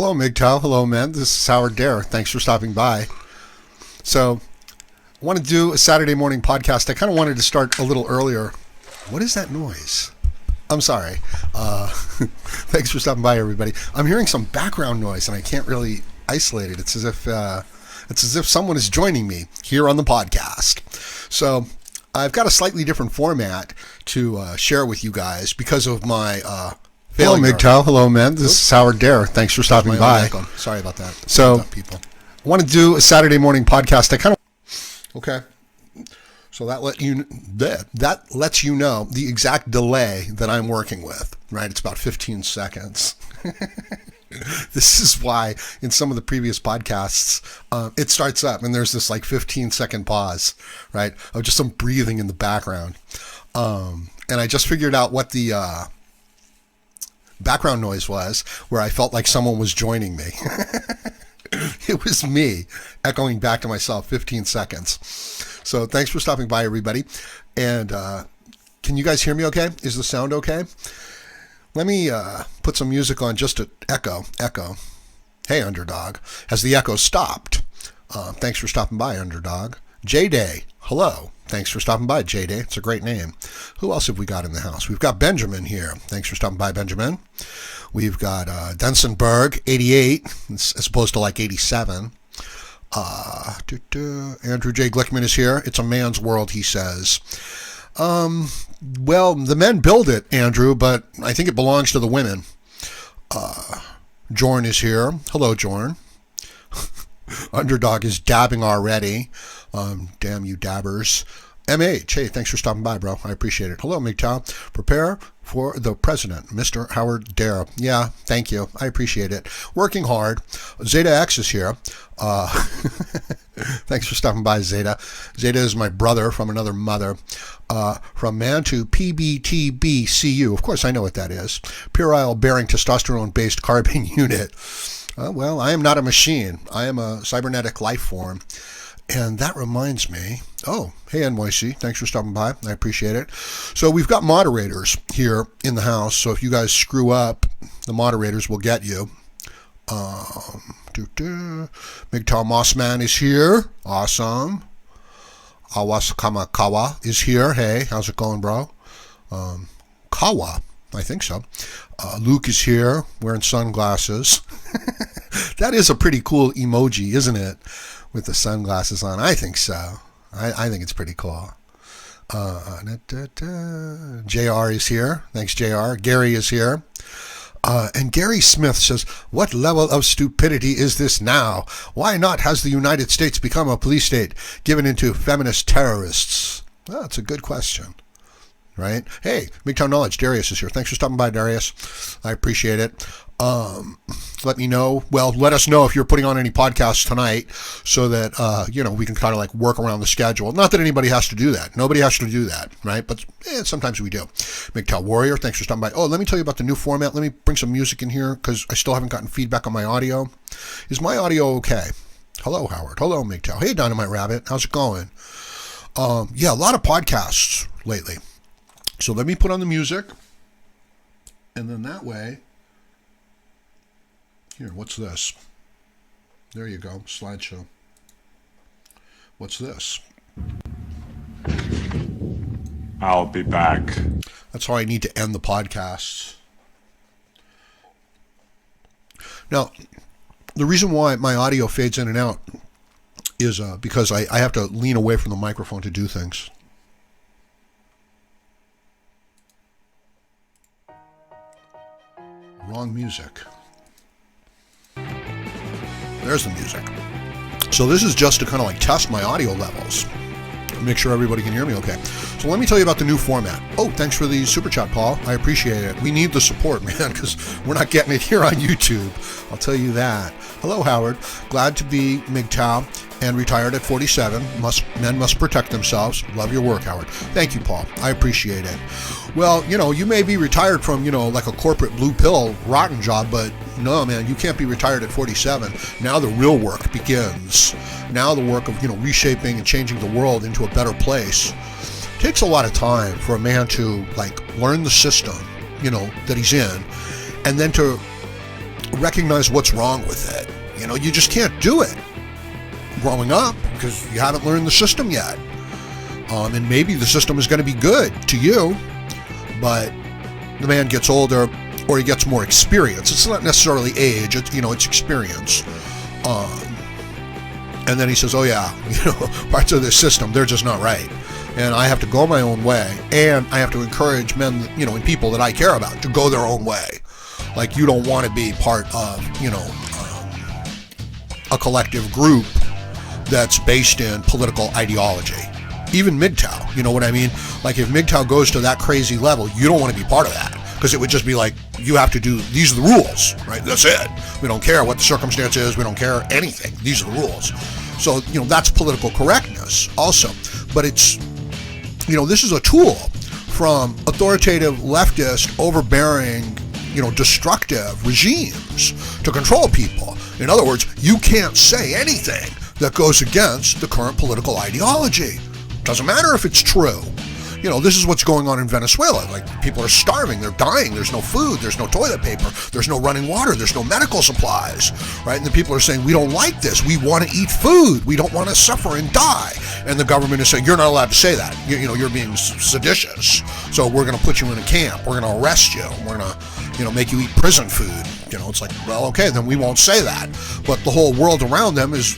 Hello, MGTOW. Hello, man. This is Howard Dare. Thanks for stopping by. So, I want to do a Saturday morning podcast. I kind of wanted to start a little earlier. What is that noise? I'm sorry. Thanks for stopping by, everybody. I'm hearing some background noise, and I can't really isolate it. It's as if someone is joining me here on the podcast. So, I've got a slightly different format to share with you guys because of my Hello, MGTOW. Hello, man. This is Howard Dare. Thanks for stopping by. Sorry about that. So, I want to do a Saturday morning podcast. Okay. So that lets you know the exact delay that I'm working with, right? It's about 15 seconds. This is why in some of the previous podcasts, it starts up and there's this like 15-second pause, right? Of just some breathing in the background. And I just figured out what the background noise was, where I felt like someone was joining me. It was me echoing back to myself 15 seconds. So thanks for stopping by, everybody. And can you guys hear me okay? Is the sound okay? Let me put some music on just to echo. Hey, Underdog. Has the echo stopped? Thanks for stopping by, Underdog. J-Day. Hello. Thanks for stopping by, J-Day. It's a great name. Who else have we got in the house? We've got Benjamin here. Thanks for stopping by, Benjamin. We've got Densenberg, 88, as opposed to like 87. Andrew J. Glickman is here. It's a man's world, he says. Well, the men build it, Andrew, but I think it belongs to the women. Jorn is here. Hello, Jorn. Underdog is dabbing already. Damn you dabbers. MH, hey, thanks for stopping by, bro. I appreciate it. Hello, MGTOW. Prepare for the president, Mr. Howard Dare. Yeah, thank you. I appreciate it. Working hard. Zeta X is here. Thanks for stopping by, Zeta. Zeta is my brother from another mother. From man to PBTBCU. Of course, I know what that is. Puerile bearing testosterone-based carbon unit. Well, I am not a machine. I am a cybernetic life form. And that reminds me, hey, NYC, thanks for stopping by. I appreciate it. So we've got moderators here in the house. So if you guys screw up, the moderators will get you. MGTOW Mossman is here. Awesome. Awas Kamakawa is here. Hey, how's it going, bro? Kawa, I think so. Luke is here wearing sunglasses. That is a pretty cool emoji, isn't it? With the sunglasses on. I think so. I think it's pretty cool. JR is here. Thanks, JR. Gary is here. And Gary Smith says, what level of stupidity is this now? Why not has the United States become a police state given into feminist terrorists? Well, that's a good question. Right? Hey, MGTOW Knowledge, Darius is here. Thanks for stopping by, Darius. I appreciate it. Let me know. Well, let us know if you're putting on any podcasts tonight so that, we can kind of like work around the schedule. Not that anybody has to do that. Nobody has to do that, right? But sometimes we do. MGTOW Warrior, thanks for stopping by. Oh, let me tell you about the new format. Let me bring some music in here because I still haven't gotten feedback on my audio. Is my audio okay? Hello, Howard. Hello, MGTOW. Hey, Dynamite Rabbit. How's it going? A lot of podcasts lately. So let me put on the music, and then that way, here, what's this? There you go, slideshow. What's this? I'll be back. That's how I need to end the podcast. Now, the reason why my audio fades in and out is because I have to lean away from the microphone to do things. Wrong music. There's the music. So this is just to kind of like test my audio levels. Make sure everybody can hear me okay. So let me tell you about the new format. Oh, thanks for the super chat, Paul. I appreciate it. We need the support, man, because we're not getting it here on YouTube. I'll tell you that. Hello, Howard. Glad to be MGTOW and retired at 47. Men must protect themselves. Love your work, Howard. Thank you, Paul. I appreciate it. Well, you may be retired from, like a corporate blue pill rotten job, but no, man, you can't be retired at 47. Now the real work begins. Now the work of, reshaping and changing the world into a better place. It takes a lot of time for a man to, learn the system, that he's in, and then to recognize what's wrong with it. You just can't do it growing up because you haven't learned the system yet. And maybe the system is going to be good to you, but the man gets older or he gets more experience. It's not necessarily age, it's experience. And then he says, oh yeah, parts of this system, they're just not right. And I have to go my own way, and I have to encourage men, and people that I care about to go their own way. Like, you don't want to be part of, a collective group that's based in political ideology. Even MGTOW, you know what I mean? Like, if MGTOW goes to that crazy level, you don't want to be part of that, because it would just be like, you have to do, these are the rules, right? That's it. We don't care what the circumstance is. We don't care anything. These are the rules. So, that's political correctness also. But it's, this is a tool from authoritative, leftist, overbearing, destructive regimes to control people. In other words, you can't say anything that goes against the current political ideology. Doesn't matter if it's true. This is what's going on in Venezuela. Like, people are starving, they're dying, there's no food, there's no toilet paper, there's no running water, there's no medical supplies, right? And the people are saying, we don't like this, we want to eat food, we don't want to suffer and die. And the government is saying, you're not allowed to say that. You're being seditious. So we're going to put you in a camp, we're going to arrest you, we're going to, make you eat prison food. It's like, well, okay, then we won't say that. But the whole world around them is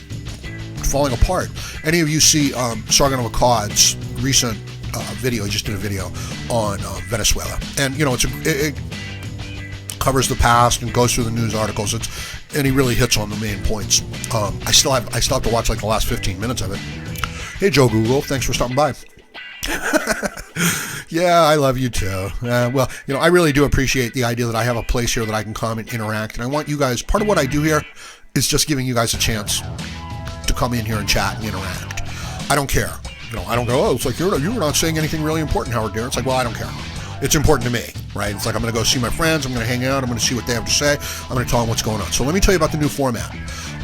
falling apart. Any of you see Sargon of Akkad's recent video? He just did a video on Venezuela, and it covers the past and goes through the news articles. And he really hits on the main points. I still have to watch like the last 15 minutes of it. Hey, Joe Google, thanks for stopping by. Yeah, I love you too. Well, I really do appreciate the idea that I have a place here that I can come and interact. And I want you guys, part of what I do here is just giving you guys a chance to come in here and chat and interact. I don't care. I don't go, oh, it's like you were not saying anything really important, Howard Deere. It's like, well, I don't care. It's important to me, right? It's like, I'm going to go see my friends. I'm going to hang out. I'm going to see what they have to say. I'm going to tell them what's going on. So let me tell you about the new format.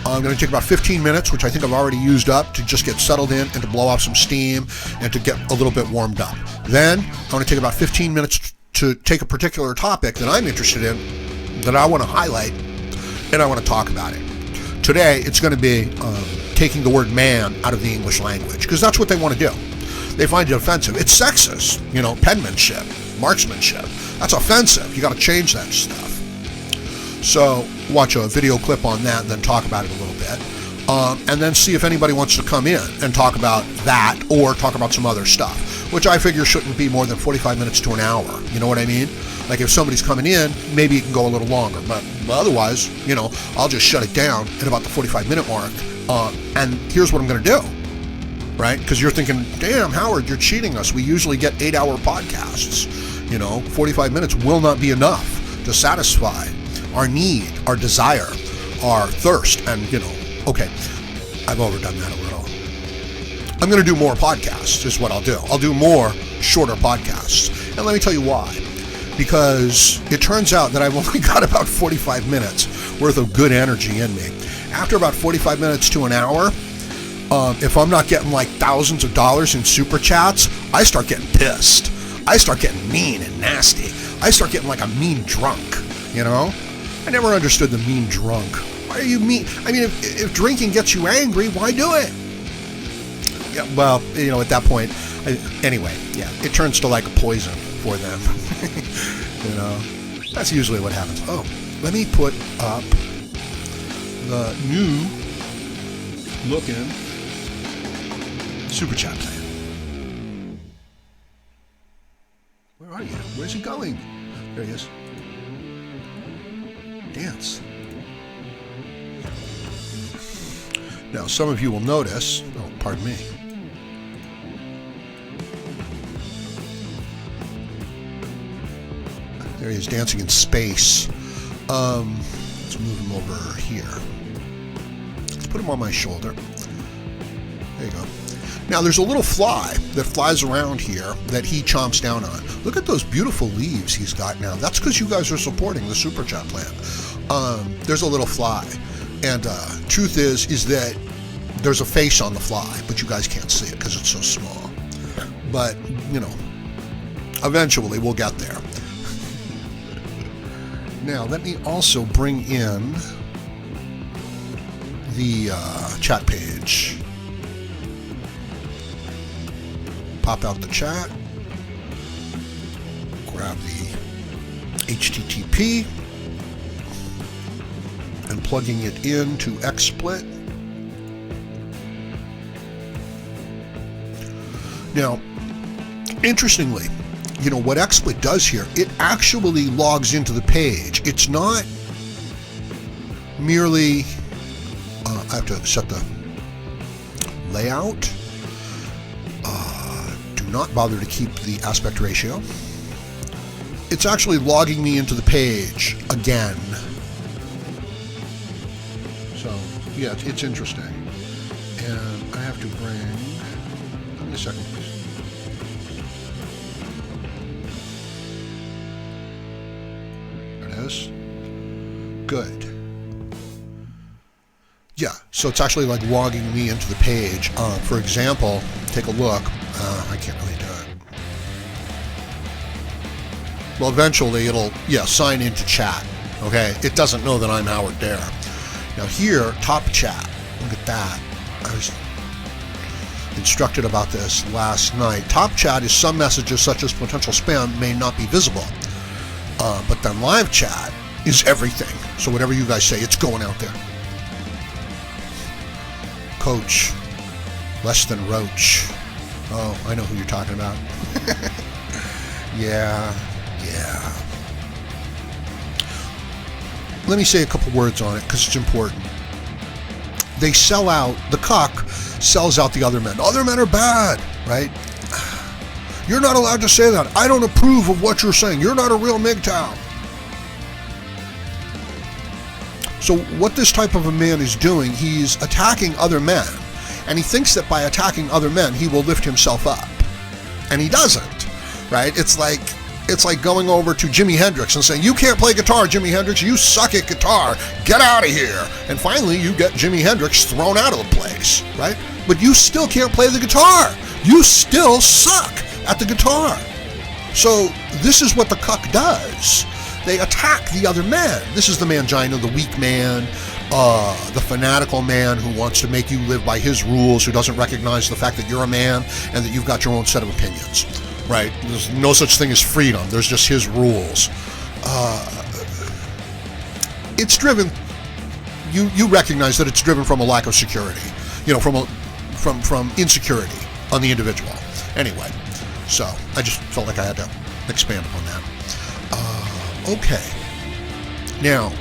I'm going to take about 15 minutes, which I think I've already used up, to just get settled in and to blow off some steam and to get a little bit warmed up. Then I'm going to take about 15 minutes to take a particular topic that I'm interested in, that I want to highlight, and I want to talk about it. Today, it's going to be taking the word man out of the English language, because that's what they want to do. They find it offensive. It's sexist, penmanship, marksmanship. That's offensive. You got to change that stuff. So watch a video clip on that and then talk about it a little bit. And then see if anybody wants to come in and talk about that or talk about some other stuff, which I figure shouldn't be more than 45 minutes to an hour. You know what I mean? Like, if somebody's coming in, maybe it can go a little longer. But otherwise, I'll just shut it down at about the 45-minute mark. And here's what I'm going to do, right? Because you're thinking, damn, Howard, you're cheating us. We usually get 8-hour podcasts. 45 minutes will not be enough to satisfy our need, our desire, our thirst. And, okay, I've overdone that a little. I'm going to do more podcasts is what I'll do. I'll do more shorter podcasts. And let me tell you why. Because it turns out that I've only got about 45 minutes worth of good energy in me. After about 45 minutes to an hour, if I'm not getting like thousands of dollars in super chats, I start getting pissed. I start getting mean and nasty. I start getting like a mean drunk, I never understood the mean drunk. Why are you mean? I mean, if drinking gets you angry, why do it? Yeah, well, at that point, anyway, yeah, it turns to like a poison for them. That's usually what happens. Oh, let me put up the new looking super chat plan. Where are you? Where's he going? There he is. Dance. Now, some of you will notice, oh, pardon me. There he is, dancing in space. Let's move him over here. Let's put him on my shoulder. There you go. Now, there's a little fly that flies around here that he chomps down on. Look at those beautiful leaves he's got now. That's because you guys are supporting the Super Chat plan. There's a little fly. And truth is that there's a face on the fly, but you guys can't see it because it's so small. But, eventually we'll get there. Now, let me also bring in the chat page. Pop out the chat. Grab the HTTP. And plugging it into XSplit. Now, interestingly, what XSplit does here, it actually logs into the page. It's not merely, I have to set the layout. Do not bother to keep the aspect ratio. It's actually logging me into the page again. So, yeah, it's interesting. And I have to bring, give me a second, please. Good. Yeah, so it's actually like logging me into the page. For example, take a look. I can't really do it. Well, eventually it'll, sign into chat. Okay, it doesn't know that I'm Howard Dare. Now here, top chat. Look at that. I was instructed about this last night. Top chat is some messages such as potential spam may not be visible. But then live chat is everything. So whatever you guys say, it's going out there. Coach, less than roach. Oh, I know who you're talking about. Yeah. Let me say a couple words on it because it's important. They sell out, the cuck sells out the other men. Other men are bad, right? You're not allowed to say that. I don't approve of what you're saying. You're not a real MGTOW. So what this type of a man is doing, he's attacking other men. And he thinks that by attacking other men, he will lift himself up. And he doesn't, right? It's like going over to Jimi Hendrix and saying, you can't play guitar, Jimi Hendrix. You suck at guitar. Get out of here. And finally, you get Jimi Hendrix thrown out of the place, right? But you still can't play the guitar. You still suck at the guitar. So this is what the cuck does. They attack the other men. This is the mangina, the weak man, the fanatical man who wants to make you live by his rules, who doesn't recognize the fact that you're a man and that you've got your own set of opinions, right? There's no such thing as freedom. There's just his rules. It's driven, you recognize that it's driven from a lack of security, from insecurity on the individual. Anyway, so I just felt like I had to expand upon that. Okay. Now,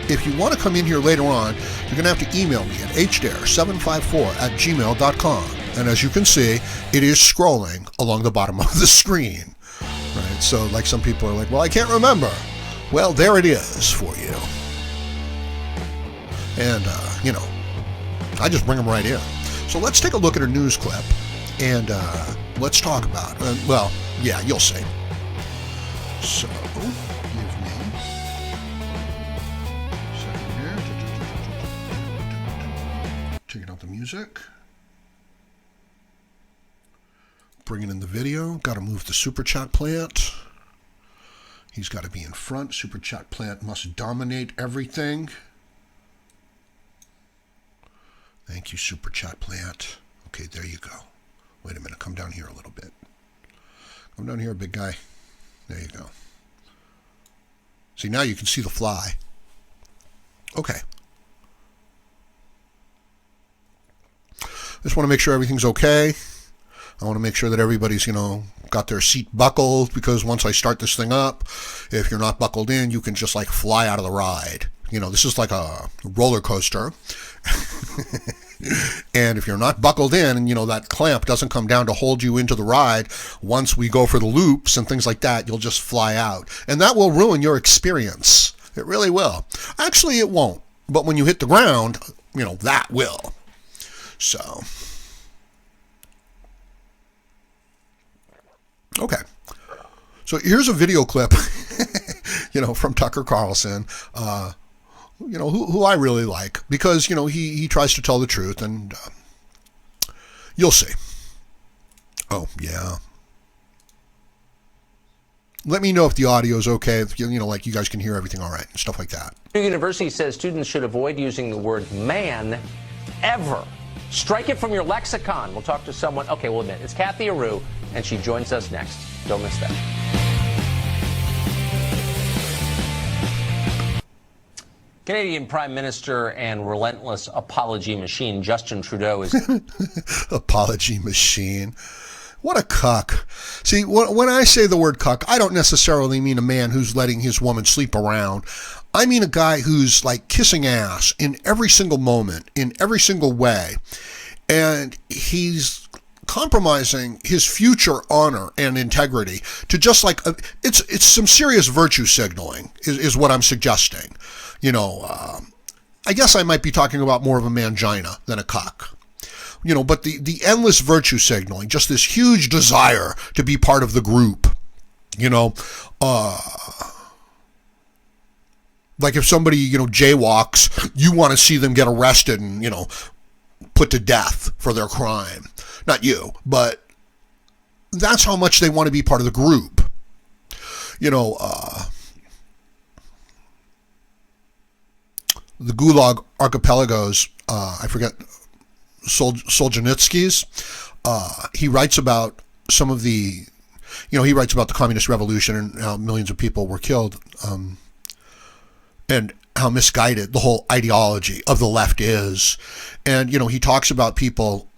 if you want to come in here later on, you're going to have to email me at hdare754@gmail.com. And as you can see, it is scrolling along the bottom of the screen. Right? So, like some people are like, well, I can't remember. Well, there it is for you. And, I just bring them right in. So let's take a look at a news clip and let's talk about it. Well, yeah, you'll see. So, give me a second here. Taking out the music. Bringing in the video. Got to move the Super Chat plant. He's got to be in front. Super Chat plant must dominate everything. Thank you, Super Chat plant. Okay, there you go. Wait a minute. Come down here a little bit. Come down here, big guy. There you go. See, now you can see the fly. Okay. Just want to make sure everything's okay. I want to make sure that everybody's, got their seat buckled, because once I start this thing up, if you're not buckled in, you can just like fly out of the ride. This is like a roller coaster. And if you're not buckled in and, that clamp doesn't come down to hold you into the ride, once we go for the loops and things like that, you'll just fly out. And that will ruin your experience. It really will. Actually, it won't. But when you hit the ground, that will. So, okay. So here's a video clip, from Tucker Carlson, who I really like, because, he tries to tell the truth, and you'll see. Oh, yeah. let me know if the audio is okay. If like you guys can hear everything all right and stuff like that. The university says students should avoid using the word man ever. Strike it from your lexicon. We'll talk to someone. Okay, we'll admit it's Kathy Aru, and she joins us next. Don't miss that. Canadian Prime Minister and relentless apology machine Justin Trudeau is... Apology machine. What a cuck. See, when I say the word cuck, I don't necessarily mean a man who's letting his woman sleep around. I mean a guy who's like kissing ass in every single moment, in every single way. And he's compromising his future honor and integrity to just like, it's some serious virtue signaling is what I'm suggesting. I guess I might be talking about more of a mangina than a cuck. But the endless virtue signaling, just this huge desire to be part of the group, like if somebody, jaywalks, you want to see them get arrested and, put to death for their crime. Not you, but that's how much they want to be part of the group. The Gulag Archipelagos, I forget, Solzhenitsky's, he writes about some of the, he writes about the communist revolution and how millions of people were killed, and how misguided the whole ideology of the left is. And, he talks about people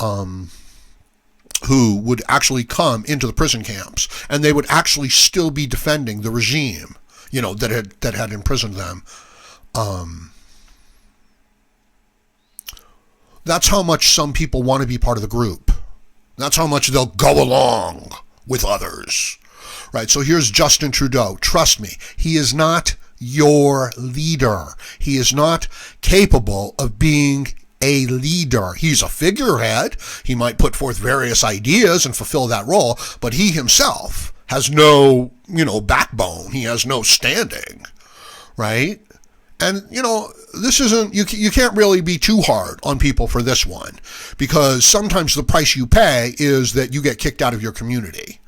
who would actually come into the prison camps and they would actually still be defending the regime, that had imprisoned them. That's how much some people want to be part of the group. That's how much they'll go along with others, right? So here's Justin Trudeau. Trust me, he is not your leader. He is not capable of being a leader. He's a figurehead. He might put forth various ideas and fulfill that role, but he himself has no, backbone. He has no standing, right? And, this isn't, you can't really be too hard on people for this one, because sometimes the price you pay is that you get kicked out of your community,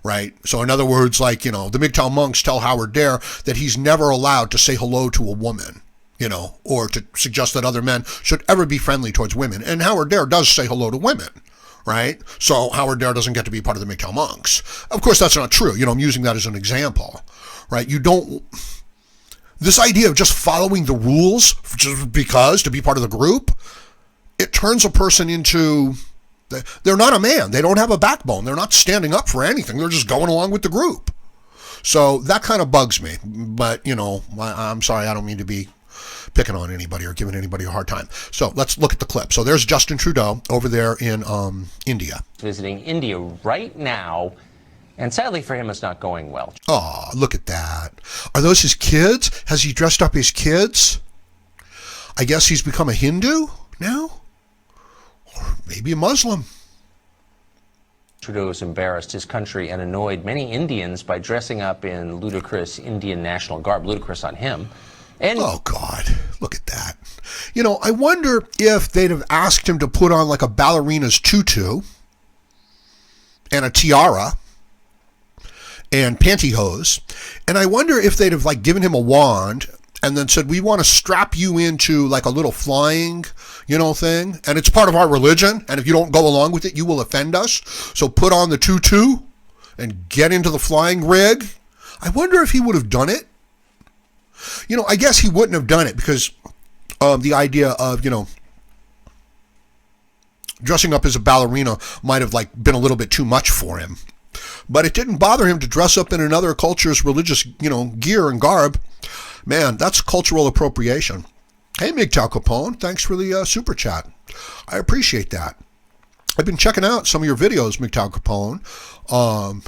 right? So in other words, like, the MGTOW monks tell Howard Dare that he's never allowed to say hello to a woman, or to suggest that other men should ever be friendly towards women. And Howard Dare does say hello to women, right? So Howard Dare doesn't get to be part of the MGTOW monks. Of course, that's not true. I'm using that as an example, right? This idea of just following the rules just because to be part of the group, it turns a person into, they're not a man. They don't have a backbone. They're not standing up for anything. They're just going along with the group. So that kind of bugs me. But, I'm sorry, I don't mean to be picking on anybody or giving anybody a hard time. So let's look at the clip. So there's Justin Trudeau over there in India. Visiting India right now. And sadly for him, it's not going well. Oh, look at that. Are those his kids? Has he dressed up his kids? I guess he's become a Hindu now? Or maybe a Muslim. Trudeau has embarrassed his country and annoyed many Indians by dressing up in ludicrous Indian national garb. Ludicrous on him. And oh, God. Look at that. I wonder if they'd have asked him to put on like a ballerina's tutu and a tiara and pantyhose, and I wonder if they'd have like given him a wand and then said, we want to strap you into like a little flying, thing, and it's part of our religion, and if you don't go along with it, you will offend us, so put on the tutu and get into the flying rig. I wonder if he would have done it. I guess he wouldn't have done it because the idea of, dressing up as a ballerina might have like been a little bit too much for him. But it didn't bother him to dress up in another culture's religious, gear and garb. Man, that's cultural appropriation. Hey, MGTOW Capone, thanks for the super chat. I appreciate that. I've been checking out some of your videos, MGTOW Capone.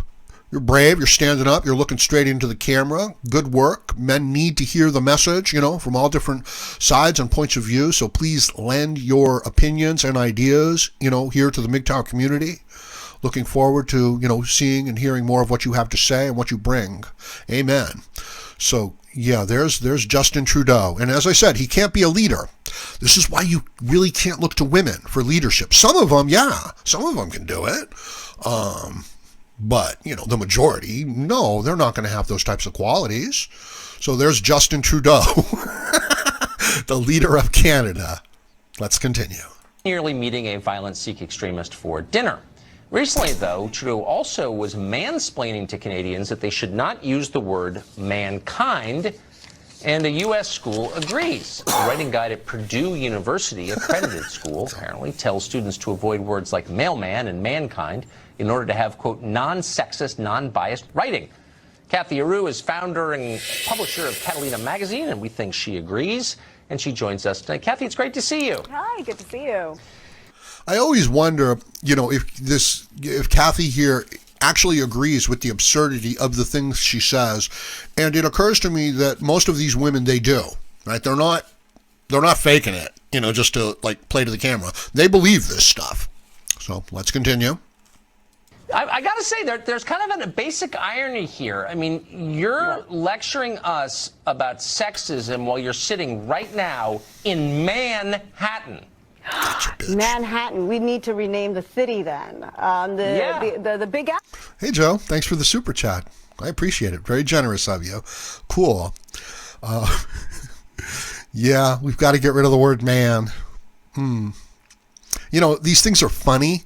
You're brave, you're standing up, you're looking straight into the camera. Good work. Men need to hear the message, from all different sides and points of view. So please lend your opinions and ideas, here to the MGTOW community. Looking forward to, seeing and hearing more of what you have to say and what you bring. Amen. So, yeah, there's Justin Trudeau. And as I said, he can't be a leader. This is why you really can't look to women for leadership. Some of them, yeah, some of them can do it. But, the majority, no, they're not going to have those types of qualities. So there's Justin Trudeau, the leader of Canada. Let's continue. Nearly meeting a violent Sikh extremist for dinner. Recently, though, Trudeau also was mansplaining to Canadians that they should not use the word mankind, and a U.S. school agrees. A writing guide at Purdue University, accredited school, apparently tells students to avoid words like mailman and mankind in order to have, quote, non-sexist, non-biased writing. Kathy Aru is founder and publisher of Catalina Magazine, and we think she agrees, and she joins us tonight. Kathy, it's great to see you. Hi, good to see you. I always wonder, if Kathy here actually agrees with the absurdity of the things she says, and it occurs to me that most of these women, they do, right? They're not faking it, just to play to the camera. They believe this stuff. So let's continue. I got to say, there's kind of a basic irony here. I mean, you're lecturing us about sexism while you're sitting right now in Manhattan. Manhattan. We need to rename the city then. The Big Apple. Hey, Joe. Thanks for the super chat. I appreciate it. Very generous of you. Cool. Yeah, we've got to get rid of the word man. These things are funny,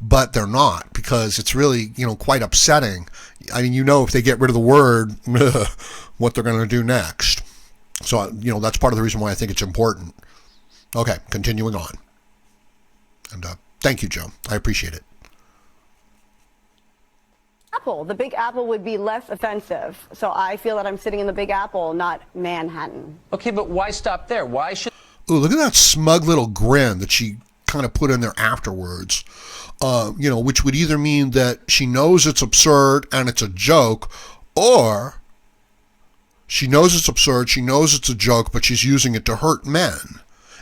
but they're not, because it's really, quite upsetting. I mean, if they get rid of the word, what they're going to do next. So, that's part of the reason why I think it's important. Okay, continuing on. And thank you, Joe. I appreciate it. Apple. The Big Apple would be less offensive. So I feel that I'm sitting in the Big Apple, not Manhattan. Okay, but why stop there? Why should... Ooh, look at that smug little grin that she kind of put in there afterwards, which would either mean that she knows it's absurd and it's a joke, or she knows it's absurd, she knows it's a joke, but she's using it to hurt men.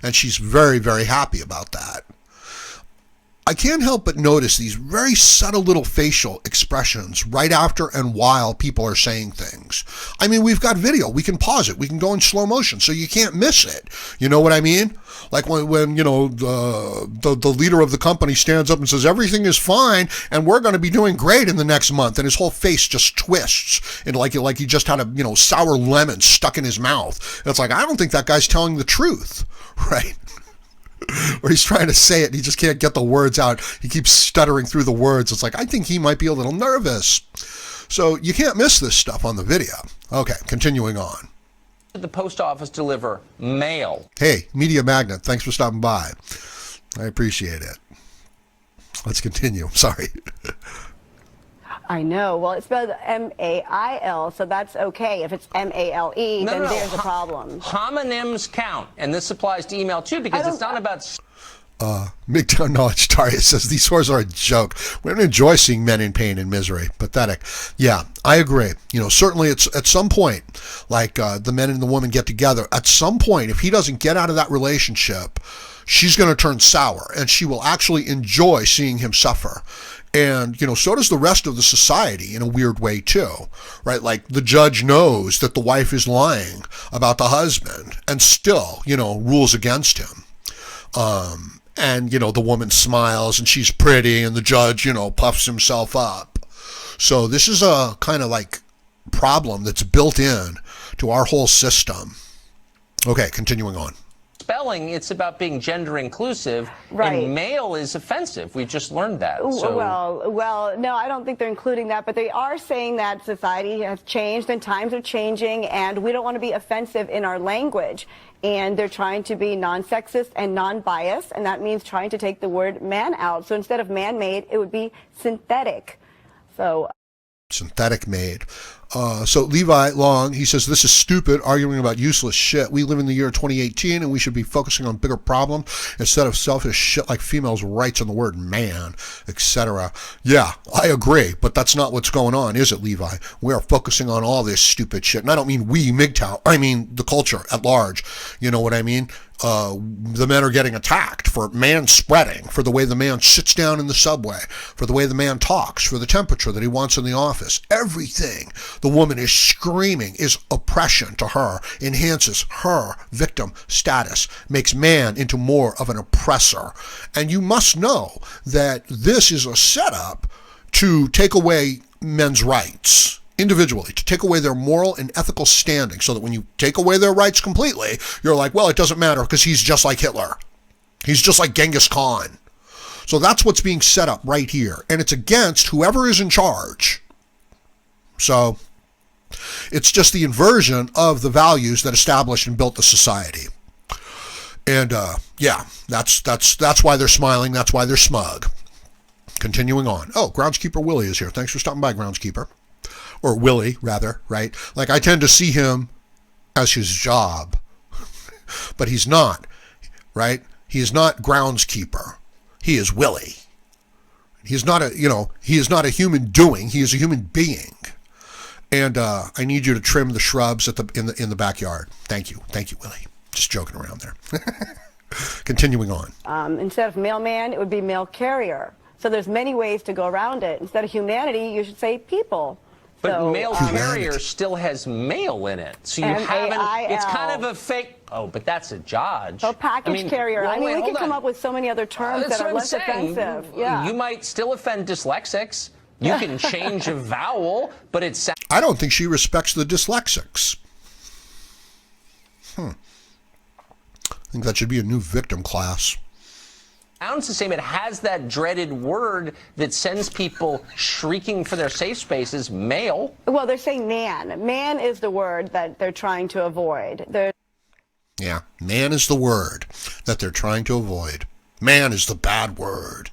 And she's very, very happy about that. I can't help but notice these very subtle little facial expressions right after and while people are saying things. I mean, we've got video. We can pause it. We can go in slow motion so you can't miss it. You know what I mean? Like when the leader of the company stands up and says, everything is fine and we're going to be doing great in the next month. And his whole face just twists and like he just had a, sour lemon stuck in his mouth. And it's like, I don't think that guy's telling the truth, right? Or he's trying to say it and he just can't get the words out. He keeps stuttering through the words. It's like, I think he might be a little nervous. So you can't miss this stuff on the video. Okay, continuing on. The post office deliver mail? Hey, Media Magnet, thanks for stopping by. I appreciate it. Let's continue. I'm sorry. I know. Well, it's spelled M-A-I-L, so that's okay. If it's M-A-L-E, then there's a problem. Homonyms count, and this applies to email too, because it's not about... MGTOW Knowledge Daria says, these whores are a joke. We don't enjoy seeing men in pain and misery. Pathetic. Yeah, I agree. Certainly it's at some point, like the men and the woman get together, at some point, if he doesn't get out of that relationship, she's going to turn sour, and she will actually enjoy seeing him suffer. And, so does the rest of the society in a weird way too, right? Like the judge knows that the wife is lying about the husband and still, rules against him. And, the woman smiles and she's pretty and the judge, puffs himself up. So this is a kind of like problem that's built in to our whole system. Okay, continuing on. Spelling, it's about being gender inclusive, right. And male is offensive. We just learned that. So. Well, no, I don't think they're including that, but they are saying that society has changed and times are changing, and we don't want to be offensive in our language. And they're trying to be non-sexist and non-biased, and that means trying to take the word man out. So instead of man-made, it would be synthetic. So. Synthetic made. So Levi Long, he says, this is stupid, arguing about useless shit. We live in the year 2018 and we should be focusing on bigger problems instead of selfish shit like females' rights and the word man, etc. Yeah, I agree, but that's not what's going on, is it, Levi? We are focusing on all this stupid shit. And I don't mean we, MGTOW. I mean the culture at large. You know what I mean? The men are getting attacked for man spreading, for the way the man sits down in the subway, for the way the man talks, for the temperature that he wants in the office. Everything the woman is screaming is oppression to her, enhances her victim status, makes man into more of an oppressor. And you must know that this is a setup to take away men's rights individually, to take away their moral and ethical standing, so that when you take away their rights completely, you're like, well, it doesn't matter because he's just like Hitler. He's just like Genghis Khan. So that's what's being set up right here. And it's against whoever is in charge. So it's just the inversion of the values that established and built the society. And yeah, that's why they're smiling. That's why they're smug. Continuing on. Oh, Groundskeeper Willie is here. Thanks for stopping by, Groundskeeper. Or Willie, rather, right? Like, I tend to see him as his job. But he's not, right? He is not groundskeeper. He is Willie. He is not he is not a human doing. He is a human being. And I need you to trim the shrubs in the backyard. Thank you, Willie. Just joking around there. Continuing on. Instead of mailman, it would be mail carrier. So there's many ways to go around it. Instead of humanity, you should say people. But so, mail carrier still has mail in it. So you haven't, it's kind of a fake, oh, but that's a Dodge. Oh, package carrier. Well, we can come up with so many other terms that are less offensive. Yeah. You might still offend dyslexics. You can change a vowel, but it's... I don't think she respects the dyslexics. I think that should be a new victim class. Sounds the same. It has that dreaded word that sends people shrieking for their safe spaces, mail. Well, they're saying man. Man is the word that they're trying to avoid. Yeah, man is the word that they're trying to avoid. Man is the bad word.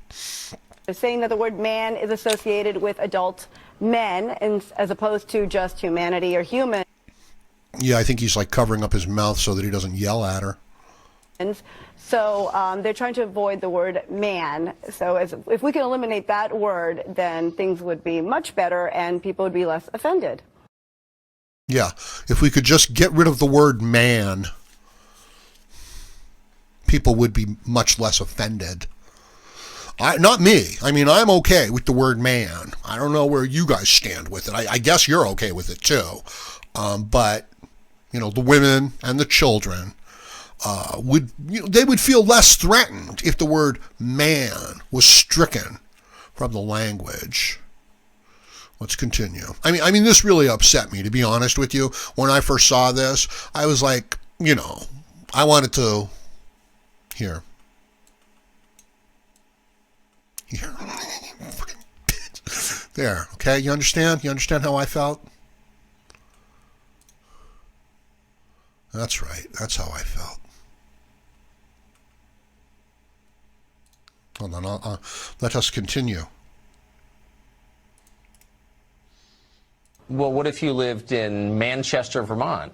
They're saying that the word man is associated with adult men as opposed to just humanity or human. Yeah, I think he's like covering up his mouth so that he doesn't yell at her. So they're trying to avoid the word man. So if we can eliminate that word, then things would be much better and people would be less offended. Yeah, if we could just get rid of the word man, people would be much less offended. Not me. I mean, I'm okay with the word man. I don't know where you guys stand with it. I guess you're okay with it too. But, the women and the children they would feel less threatened if the word man was stricken from the language. Let's continue. I mean, this really upset me, to be honest with you. When I first saw this, I was like, I wanted to... Here. There, okay? You understand? You understand how I felt? That's right. That's how I felt. Hold on. Let us continue. Well, what if you lived in Manchester, Vermont?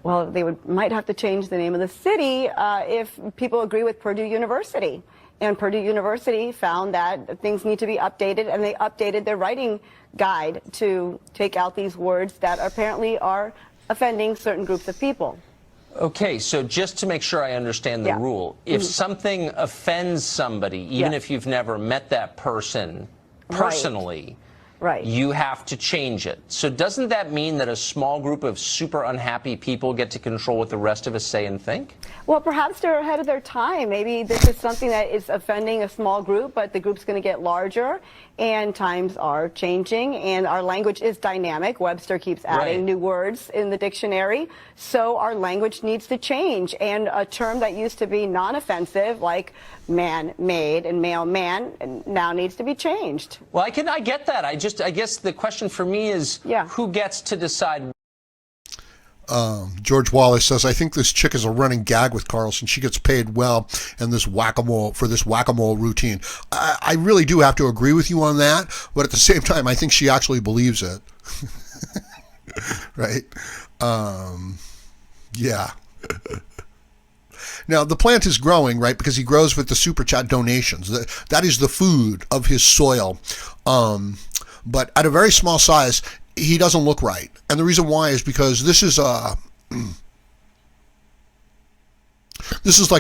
Well, they might have to change the name of the city if people agree with Purdue University. And Purdue University found that things need to be updated, and they updated their writing guide to take out these words that apparently are offending certain groups of people. Okay, so just to make sure I understand the rule, if something offends somebody, even if you've never met that person personally, you have to change it. So doesn't that mean that a small group of super unhappy people get to control what the rest of us say and think? Well, perhaps they're ahead of their time. Maybe this is something that is offending a small group, but the group's going to get larger, and times are changing, and our language is dynamic. Webster keeps adding new words in the dictionary, so our language needs to change. And a term that used to be non-offensive, like man-made and male-man, now needs to be changed. Well, I get that. I guess the question for me is, who gets to decide? George Wallace says, I think this chick is a running gag with Carlson. She gets paid well in this whack-a-mole routine. I really do have to agree with you on that, but at the same time, I think she actually believes it. Right? Yeah. Now, the plant is growing, right, because he grows with the Super Chat donations. That is the food of his soil. But at a very small size, he doesn't look right. And the reason why is because this is like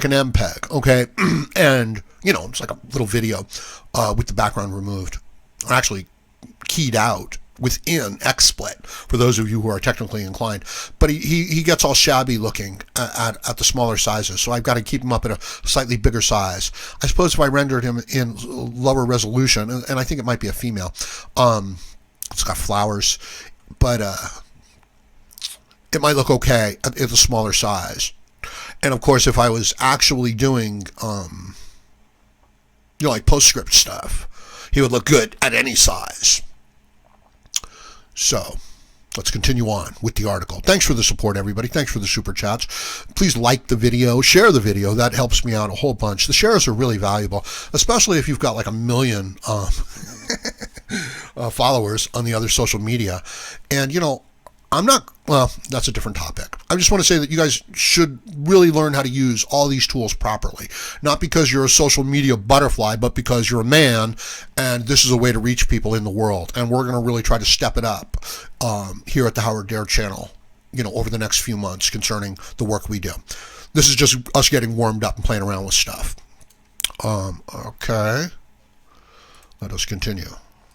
an MPEG, okay? And, it's like a little video with the background removed. Or actually keyed out within XSplit, for those of you who are technically inclined. But he gets all shabby looking at the smaller sizes, so I've got to keep him up at a slightly bigger size. I suppose if I rendered him in lower resolution, and I think it might be a female, it's got flowers, but it might look okay at the smaller size. And of course, if I was actually doing, like PostScript stuff, he would look good at any size. So let's continue on with the article. Thanks for the support, everybody. Thanks for the super chats. Please like the video, share the video. That helps me out a whole bunch. The shares are really valuable, especially if you've got like 1 million followers on the other social media. And, I'm not, well, that's a different topic. I just want to say that you guys should really learn how to use all these tools properly. Not because you're a social media butterfly, but because you're a man, and this is a way to reach people in the world. And we're going to really try to step it up here at the Howard Dare channel, over the next few months concerning the work we do. This is just us getting warmed up and playing around with stuff. Okay. Let us continue.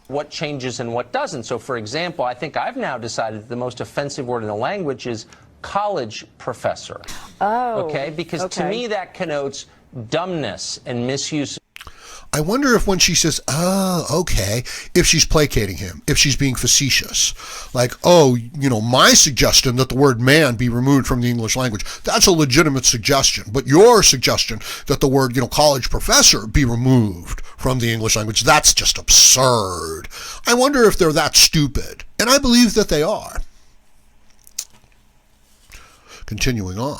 What changes and what doesn't. So, for example, I think I've now decided that the most offensive word in the language is college professor. Oh. Okay? Because to me that connotes dumbness and misuse. I wonder if when she says, oh, okay, if she's placating him, if she's being facetious. Like, oh, my suggestion that the word man be removed from the English language, that's a legitimate suggestion. But your suggestion that the word, college professor be removed from the English language, that's just absurd. I wonder if they're that stupid. And I believe that they are. Continuing on.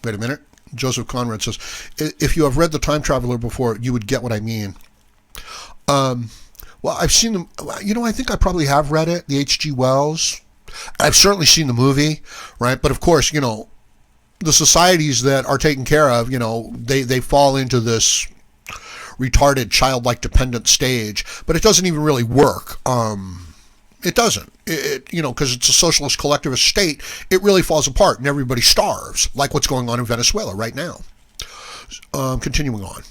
Wait a minute. Joseph Conrad says, if you have read The Time Traveler before, you would get what I mean. Well, I've seen them. I think I probably have read it, the H.G. Wells. I've certainly seen the movie, right? But of course, the societies that are taken care of, they fall into this retarded childlike dependent stage, but it doesn't even really work. It doesn't. Because it's a socialist collectivist state, it really falls apart and everybody starves, like what's going on in Venezuela right now. Continuing on.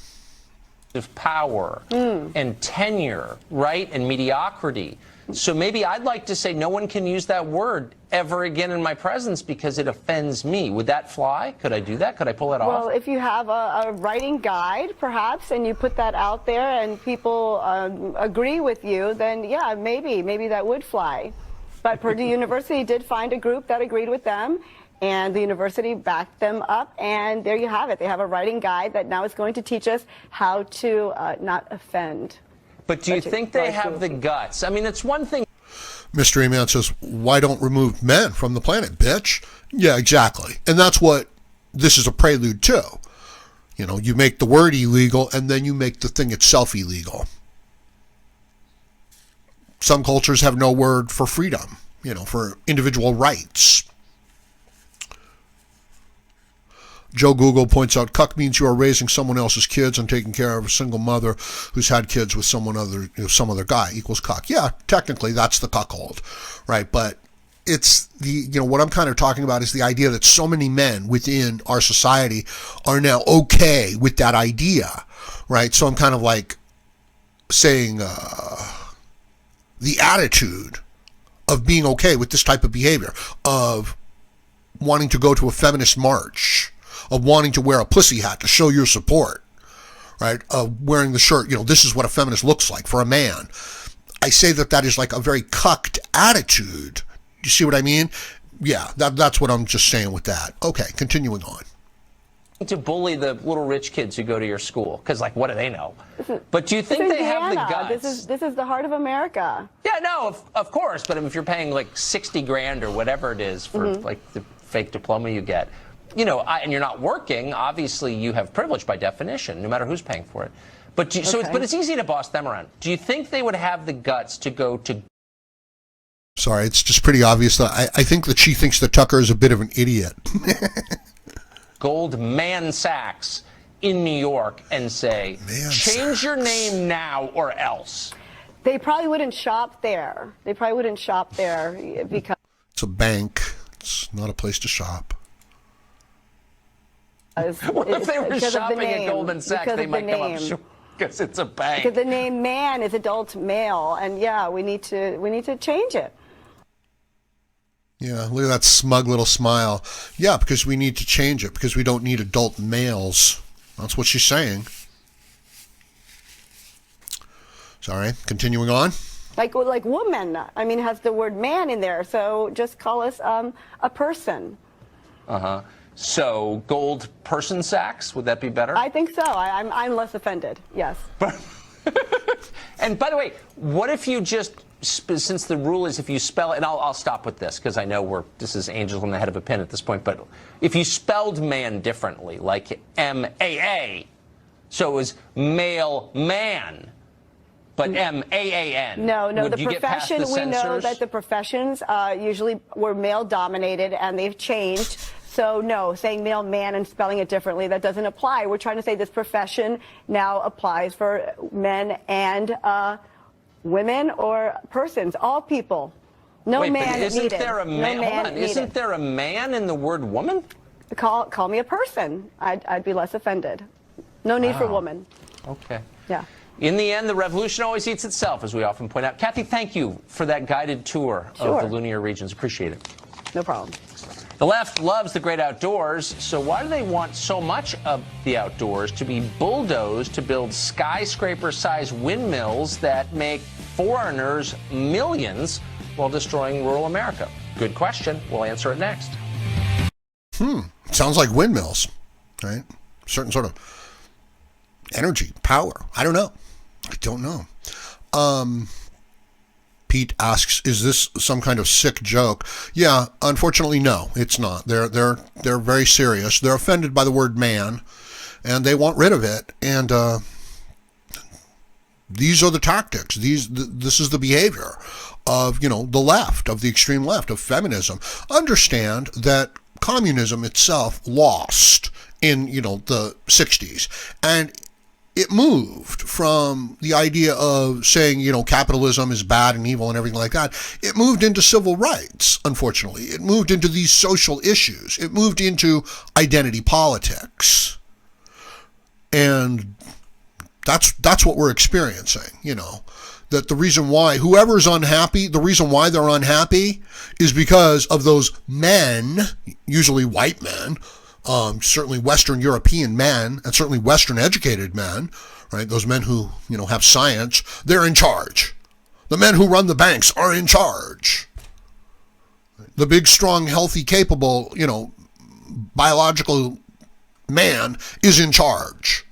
Of power and tenure, right, and mediocrity. So maybe I'd like to say no one can use that word ever again in my presence because it offends me. Would that fly? Could I do that? Could I pull it off? Well, if you have a writing guide, perhaps, and you put that out there and people agree with you, then yeah, maybe that would fly. But Purdue University did find a group that agreed with them, and the university backed them up, and there you have it. They have a writing guide that now is going to teach us how to not offend. But do you think they have the guts? I mean, it's one thing. Mystery Man says, why don't remove men from the planet, bitch? Yeah, exactly. And that's what this is a prelude to. You make the word illegal, and then you make the thing itself illegal. Some cultures have no word for freedom, for individual rights. Joe Google points out, cuck means you are raising someone else's kids and taking care of a single mother who's had kids with some other guy equals cuck. Yeah, technically that's the cuckold, right? But it's what I'm kind of talking about is the idea that so many men within our society are now okay with that idea, right? So I'm kind of like saying the attitude of being okay with this type of behavior, of wanting to go to a feminist march, of wanting to wear a pussy hat to show your support, right? Of wearing the shirt, this is what a feminist looks like for a man. I say that is like a very cucked attitude. You see what I mean? Yeah, that's what I'm just saying with that. Okay, continuing on. To bully the little rich kids who go to your school, because what do they know? But do you think they have the guts? This is the heart of America. Yeah, no, of course. But if you're paying like 60 grand or whatever it is for like the fake diploma you get, and you're not working, obviously you have privilege by definition, no matter who's paying for it. But but it's easy to boss them around. Do you think they would have the guts to go to? Sorry, it's just pretty obvious that I think that she thinks that Tucker is a bit of an idiot. Goldman Sachs in New York and say, change your name now or else. They probably wouldn't shop there. Because it's a bank. It's not a place to shop. What if they were shopping at Goldman Sachs? They might come up short. Because it's a bank. Because the name man is adult male, and yeah, we need to change it. Yeah, look at that smug little smile. Yeah, because we need to change it, because we don't need adult males. That's what she's saying. Sorry, continuing on. Like woman, I mean, has the word man in there, so just call us a person. Uh-huh. So, gold person sacks, would that be better? I think so. I'm less offended, yes. And by the way, what if you just, since the rule is if you spell it, and I'll stop with this because I know this is angels on the head of a pin at this point, but if you spelled man differently, like M-A-A, so it was male man, but M-A-A-N. No, Would the you get past the profession, we know censors? that the professions usually were male-dominated, and they've changed. So, no, saying male, man, and spelling it differently, that doesn't apply. We're trying to say this profession now applies for men and women or persons, all people. No Wait, man but isn't needed. there a man? No man Hold on, isn't needed. there a man in the word woman? Call me a person. I'd be less offended. No need for woman. Okay. Yeah. In the end, the revolution always eats itself, as we often point out. Kathy, thank you for that guided tour of the lunar regions. Appreciate it. No problem. The left loves the great outdoors, so why do they want so much of the outdoors to be bulldozed to build skyscraper-sized windmills that make foreigners millions while destroying rural America? Good question. We'll answer it next. Sounds like windmills, right? Certain sort of energy, power. I don't know. Pete asks, is this some kind of sick joke? Yeah, unfortunately, no, it's not. They're very serious. They're offended by the word man, and they want rid of it. And these are the tactics. This is the behavior of, the left, of the extreme left, of feminism. Understand that communism itself lost in, the 60s. And it moved from the idea of saying, capitalism is bad and evil and everything like that. It moved into civil rights, unfortunately. It moved into these social issues. It moved into identity politics. And that's what we're experiencing, that the reason why whoever's unhappy, the reason why they're unhappy is because of those men, usually white men, certainly Western European men, and certainly Western educated men, right? Those men who, have science, they're in charge. The men who run the banks are in charge. The big, strong, healthy, capable, biological man is in charge.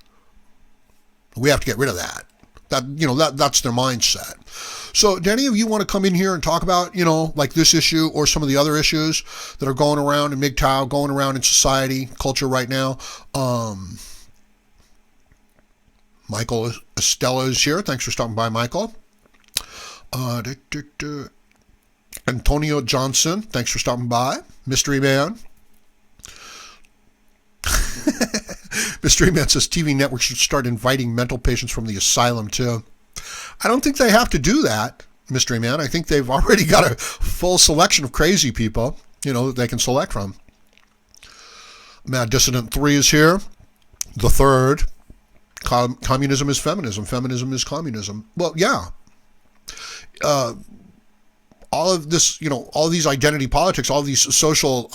We have to get rid of that. That's their mindset. So do any of you want to come in here and talk about, like this issue or some of the other issues that are going around in MGTOW, going around in society, culture right now? Michael Estella is here. Thanks for stopping by, Michael. Antonio Johnson, thanks for stopping by. Mystery Man. Mystery Man says TV networks should start inviting mental patients from the asylum too. I don't think they have to do that, Mystery Man. I think they've already got a full selection of crazy people, that they can select from. Mad Dissident 3 is here. The third, communism is feminism. Feminism is communism. Well, yeah. All of this, all these identity politics, all these social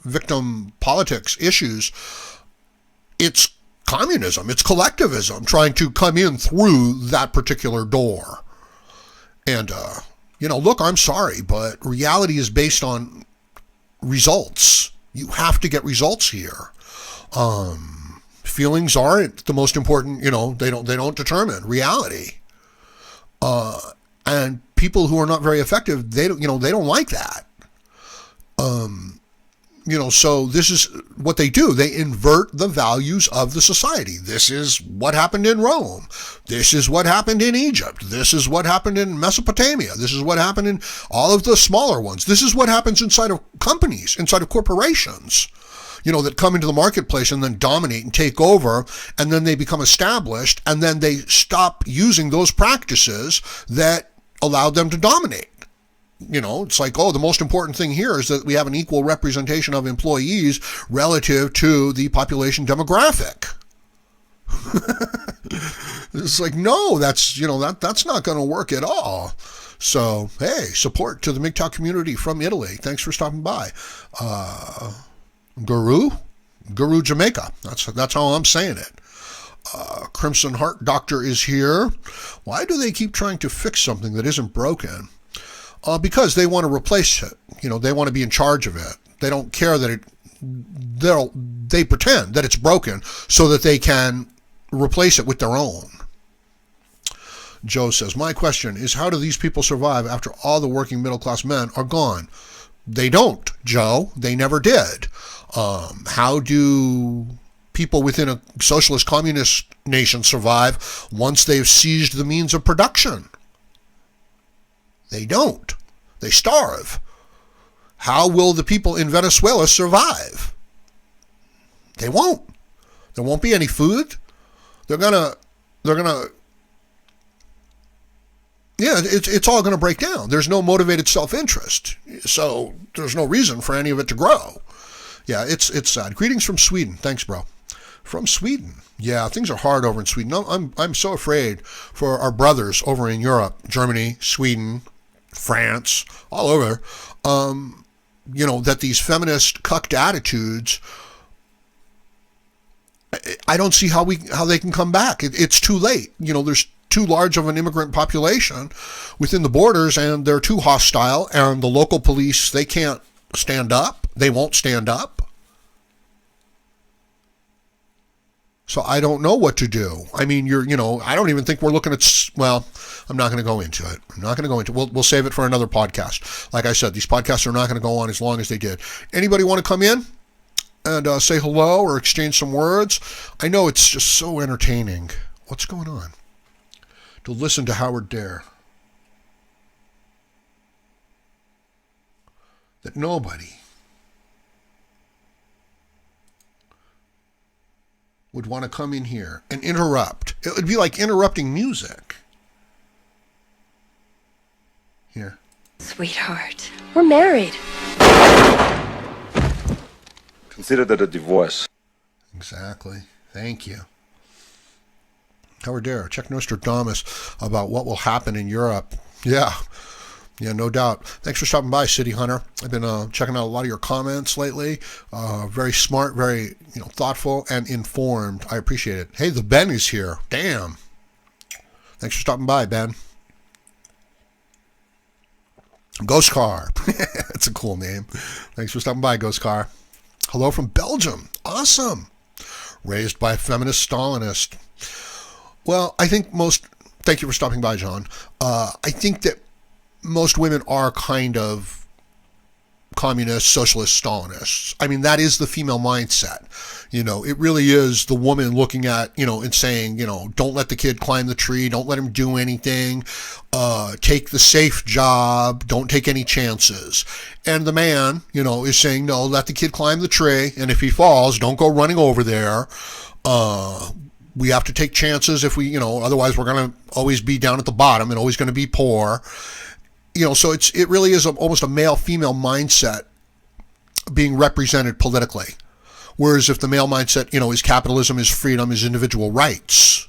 victim politics issues, it's communism, it's collectivism trying to come in through that particular door. And, look, I'm sorry, but reality is based on results. You have to get results here. Feelings aren't the most important, they don't determine reality. And people who are not very effective, they don't like that. So this is what they do. They invert the values of the society. This is what happened in Rome. This is what happened in Egypt. This is what happened in Mesopotamia. This is what happened in all of the smaller ones. This is what happens inside of companies, inside of corporations, that come into the marketplace and then dominate and take over, and then they become established, and then they stop using those practices that allowed them to dominate. It's like, the most important thing here is that we have an equal representation of employees relative to the population demographic. It's like, no, that's not going to work at all. So, hey, support to the MGTOW community from Italy. Thanks for stopping by. Guru Jamaica. That's how I'm saying it. Crimson Heart Doctor is here. Why do they keep trying to fix something that isn't broken? Because they want to replace it. They want to be in charge of it. They don't care that they pretend that it's broken so that they can replace it with their own. Joe says, my question is, how do these people survive after all the working middle class men are gone? They don't, Joe. They never did. How do people within a socialist communist nation survive once they've seized the means of production? They don't. They starve. How will the people in Venezuela survive? They won't. There won't be any food. It's all going to break down. There's no motivated self-interest. So there's no reason for any of it to grow. Yeah, it's sad. Greetings from Sweden. Thanks, bro. From Sweden. Yeah, things are hard over in Sweden. I'm so afraid for our brothers over in Europe, Germany, Sweden, France, all over, that these feminist cucked attitudes, I don't see how they can come back. It's too late. There's too large of an immigrant population within the borders, and they're too hostile, and the local police, they can't stand up. They won't stand up. So I don't know what to do. I mean, I don't even think we're looking at, well, I'm not going to go into it. We'll save it for another podcast. Like I said, these podcasts are not going to go on as long as they did. Anybody want to come in and say hello or exchange some words? I know it's just so entertaining. What's going on? To listen to Howard Dare. That nobody would want to come in here and interrupt. It would be like interrupting music. Here. Sweetheart, we're married. Consider that a divorce. Exactly. Thank you. Howard Dare, check Nostradamus about what will happen in Europe. Yeah, no doubt. Thanks for stopping by, City Hunter. I've been checking out a lot of your comments lately. Very smart, very thoughtful and informed. I appreciate it. Hey, the Ben is here. Damn. Thanks for stopping by, Ben. Ghost Car. That's a cool name. Thanks for stopping by, Ghost Car. Hello from Belgium. Awesome. Raised by a feminist Stalinist. Well, I think thank you for stopping by, John. I think that most women are kind of communist, socialist, Stalinists. I mean, that is the female mindset. It really is the woman looking at, and saying, don't let the kid climb the tree. Don't let him do anything. Take the safe job. Don't take any chances. And the man, is saying, no, let the kid climb the tree. And if he falls, don't go running over there. We have to take chances if we, otherwise we're going to always be down at the bottom and always going to be poor. So it really is almost a male-female mindset being represented politically. Whereas if the male mindset, is capitalism, is freedom, is individual rights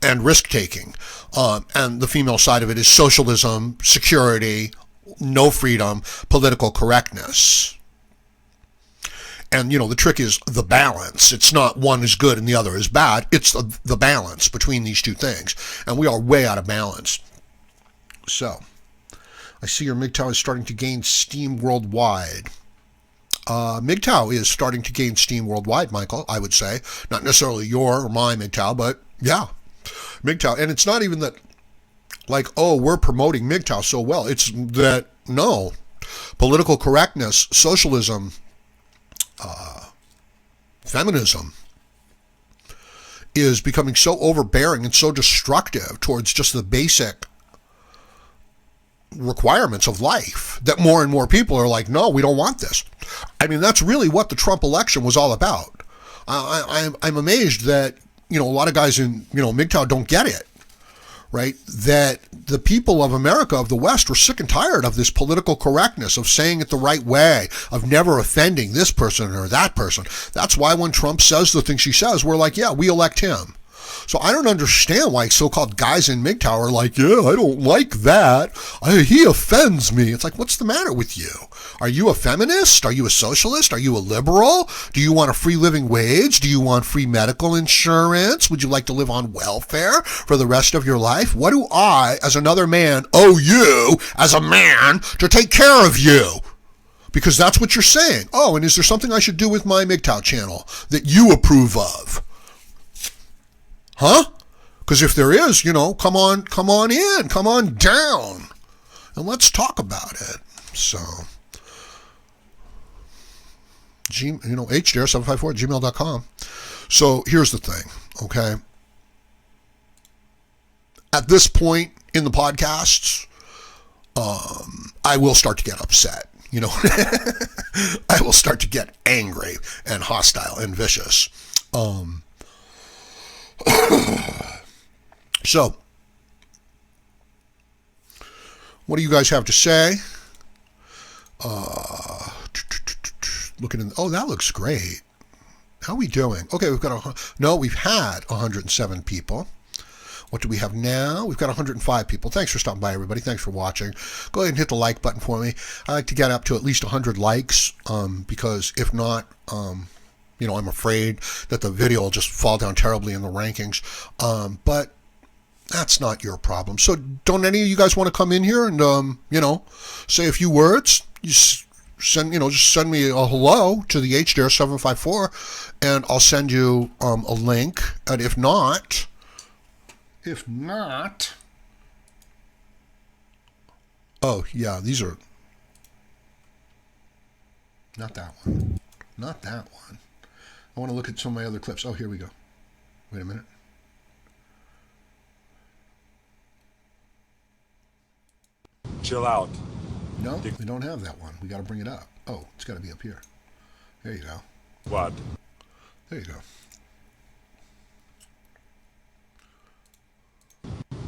and risk-taking. And the female side of it is socialism, security, no freedom, political correctness. And, the trick is the balance. It's not one is good and the other is bad. It's the balance between these two things. And we are way out of balance. So, I see your MGTOW is starting to gain steam worldwide. MGTOW is starting to gain steam worldwide, Michael, I would say. Not necessarily your or my MGTOW, but yeah, MGTOW. And it's not even that, like, oh, we're promoting MGTOW so well. It's that, no, political correctness, socialism, feminism is becoming so overbearing and so destructive towards just the basic requirements of life that more and more people are like, no, we don't want this. I mean, that's really what the Trump election was all about. I'm amazed that, a lot of guys in, MGTOW don't get it, right? That the people of America, of the West, were sick and tired of this political correctness, of saying it the right way, of never offending this person or that person. That's why when Trump says the things he says, we're like, yeah, we elect him. So I don't understand why so-called guys in MGTOW are like, yeah, I don't like that. He offends me. It's like, what's the matter with you? Are you a feminist? Are you a socialist? Are you a liberal? Do you want a free living wage? Do you want free medical insurance? Would you like to live on welfare for the rest of your life? What do I, as another man, owe you, as a man, to take care of you? Because that's what you're saying. Oh, and is there something I should do with my MGTOW channel that you approve of? Huh? Because if there is, come on in, come on down, and let's talk about it. So, hdare754@gmail.com. So here's the thing, okay? At this point in the podcasts, I will start to get upset. I will start to get angry and hostile and vicious. So, what do you guys have to say? Looking in. Oh, that looks great. How are we doing? Okay, we've had 107 people. What do we have now? We've got 105 people. Thanks for stopping by, everybody. Thanks for watching. Go ahead and hit the like button for me. I like to get up to at least 100 likes, because if not, I'm afraid that the video will just fall down terribly in the rankings. But that's not your problem. So don't any of you guys want to come in here and, say a few words? Just send me a hello to the HDare754, and I'll send you a link. And if not, oh yeah, these are not that one. Not that one. I want to look at some of my other clips. Oh, here we go. Wait a minute. Chill out. No, we don't have that one. We got to bring it up. Oh, it's got to be up here. There you go. What? There you go.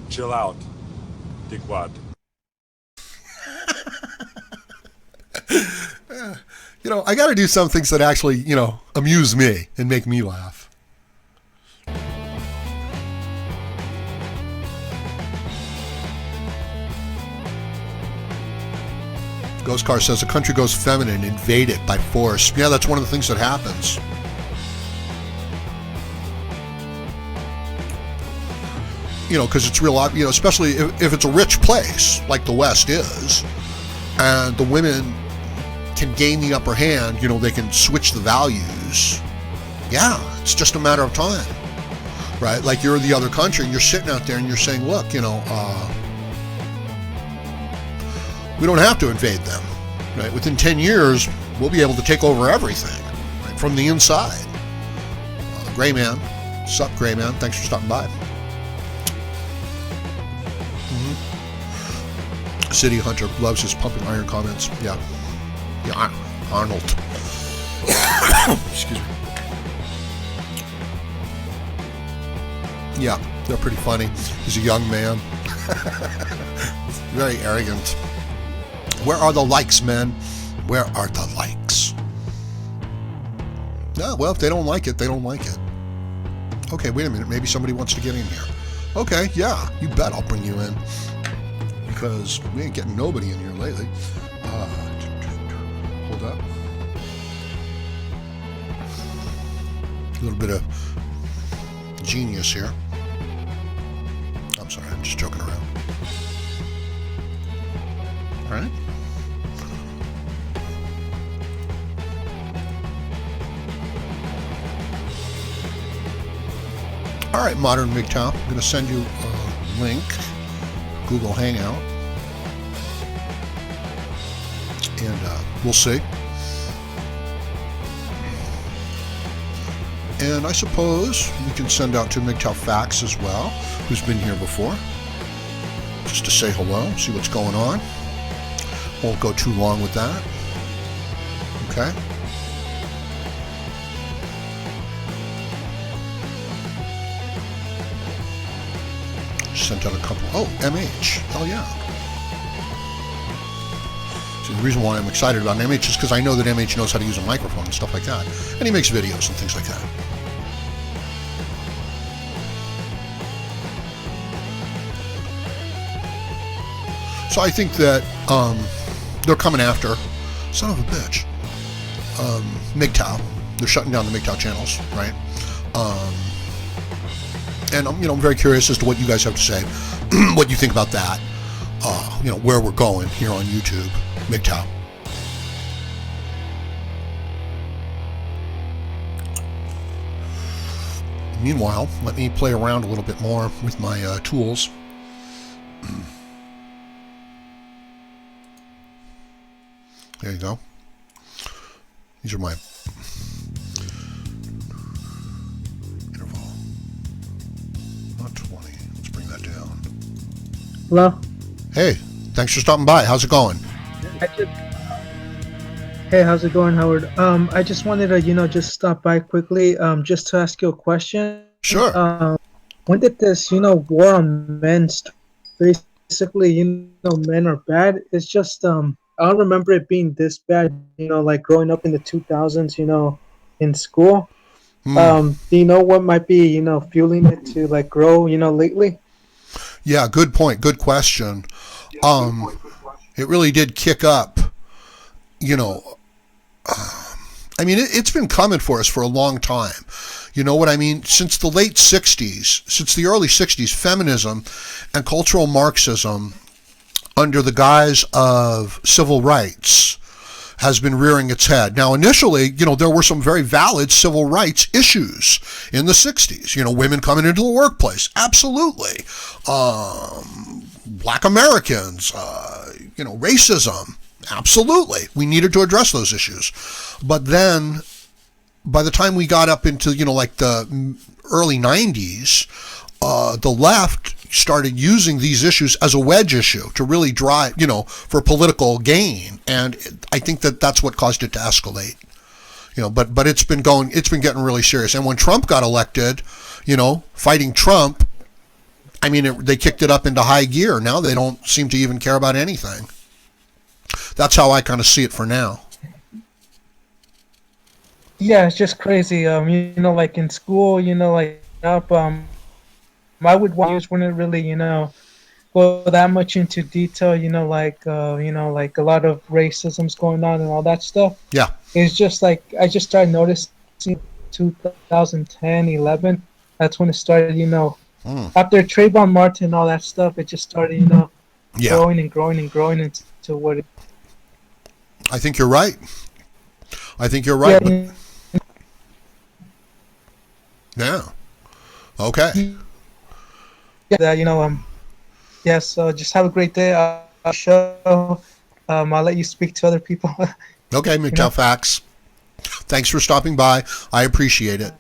Chill out. Dickwad. I got to do some things that actually, amuse me and make me laugh. Ghost Car says, a country goes feminine, invade it by force. Yeah, that's one of the things that happens. Because it's real, especially if it's a rich place, like the West is, and the women can gain the upper hand, they can switch the values. Yeah, it's just a matter of time, right? Like you're the other country and you're sitting out there and you're saying, look, we don't have to invade them, right? Within 10 years, we'll be able to take over everything, right, from the inside. Gray Man, sup, Gray Man? Thanks for stopping by. City Hunter loves his pumping iron comments. Yeah, Arnold. Excuse me. Yeah, they're pretty funny. He's a young man. Very arrogant. Where are the likes, men? Where are the likes? No, well, if they don't like it, they don't like it. Okay, wait a minute. Maybe somebody wants to get in here. Okay, yeah, you bet I'll bring you in. Because we ain't getting nobody in here lately. Hold up. A little bit of genius here. I'm sorry, I'm just joking around. All right. All right, Modern MGTOW. I'm going to send you a link. Google Hangout, and we'll see. And I suppose we can send out to MGTOW Facts as well, who's been here before, just to say hello, see what's going on. Won't go too long with that. Okay. Sent out a couple. Oh, MH. Hell yeah. So the reason why I'm excited about MH is because I know that MH knows how to use a microphone and stuff like that. And he makes videos and things like that. So I think that they're coming after, son of a bitch, MGTOW. They're shutting down the MGTOW channels, right? And I'm very curious as to what you guys have to say, what you think about that. Where we're going here on YouTube, MGTOW. Meanwhile, let me play around a little bit more with my tools. There you go. These are my interval. Not 20. Let's bring that down. Hello? Hey, thanks for stopping by. How's it going? Hey, how's it going, Howard? I just wanted to, just stop by quickly, just to ask you a question. Sure. When did this, war on men start? Basically, men are bad. It's just, I don't remember it being this bad, like growing up in the 2000s, in school. Do you know what might be, fueling it to, like, grow, lately? Yeah, good point. Good question. It really did kick up, it's been coming for us for a long time. You know what I mean? Since the late 60s, since the early 60s, feminism and cultural Marxism, under the guise of civil rights, has been rearing its head. Now, initially, there were some very valid civil rights issues in the 60s. Women coming into the workplace, absolutely. Black Americans, racism, absolutely. We needed to address those issues. But then, by the time we got up into, like the early 90s, the left started using these issues as a wedge issue to really drive, for political gain. And I think that that's what caused it to escalate. But it's been getting really serious. And when Trump got elected, fighting Trump, they kicked it up into high gear. Now they don't seem to even care about anything. That's how I kind of see it for now. Yeah, it's just crazy. Like in school, like up, I would watch wouldn't really, go that much into detail, like a lot of racism's going on and all that stuff. Yeah. It's just like I just started noticing 2010, 11. That's when it started, after Trayvon Martin and all that stuff, it just started, growing and growing and growing into what it. I think you're right. Yeah. Yeah. Okay. Yeah, yes, just have a great day. Show. I'll let you speak to other people. Okay, MGTOW Facts. Thanks for stopping by. I appreciate it.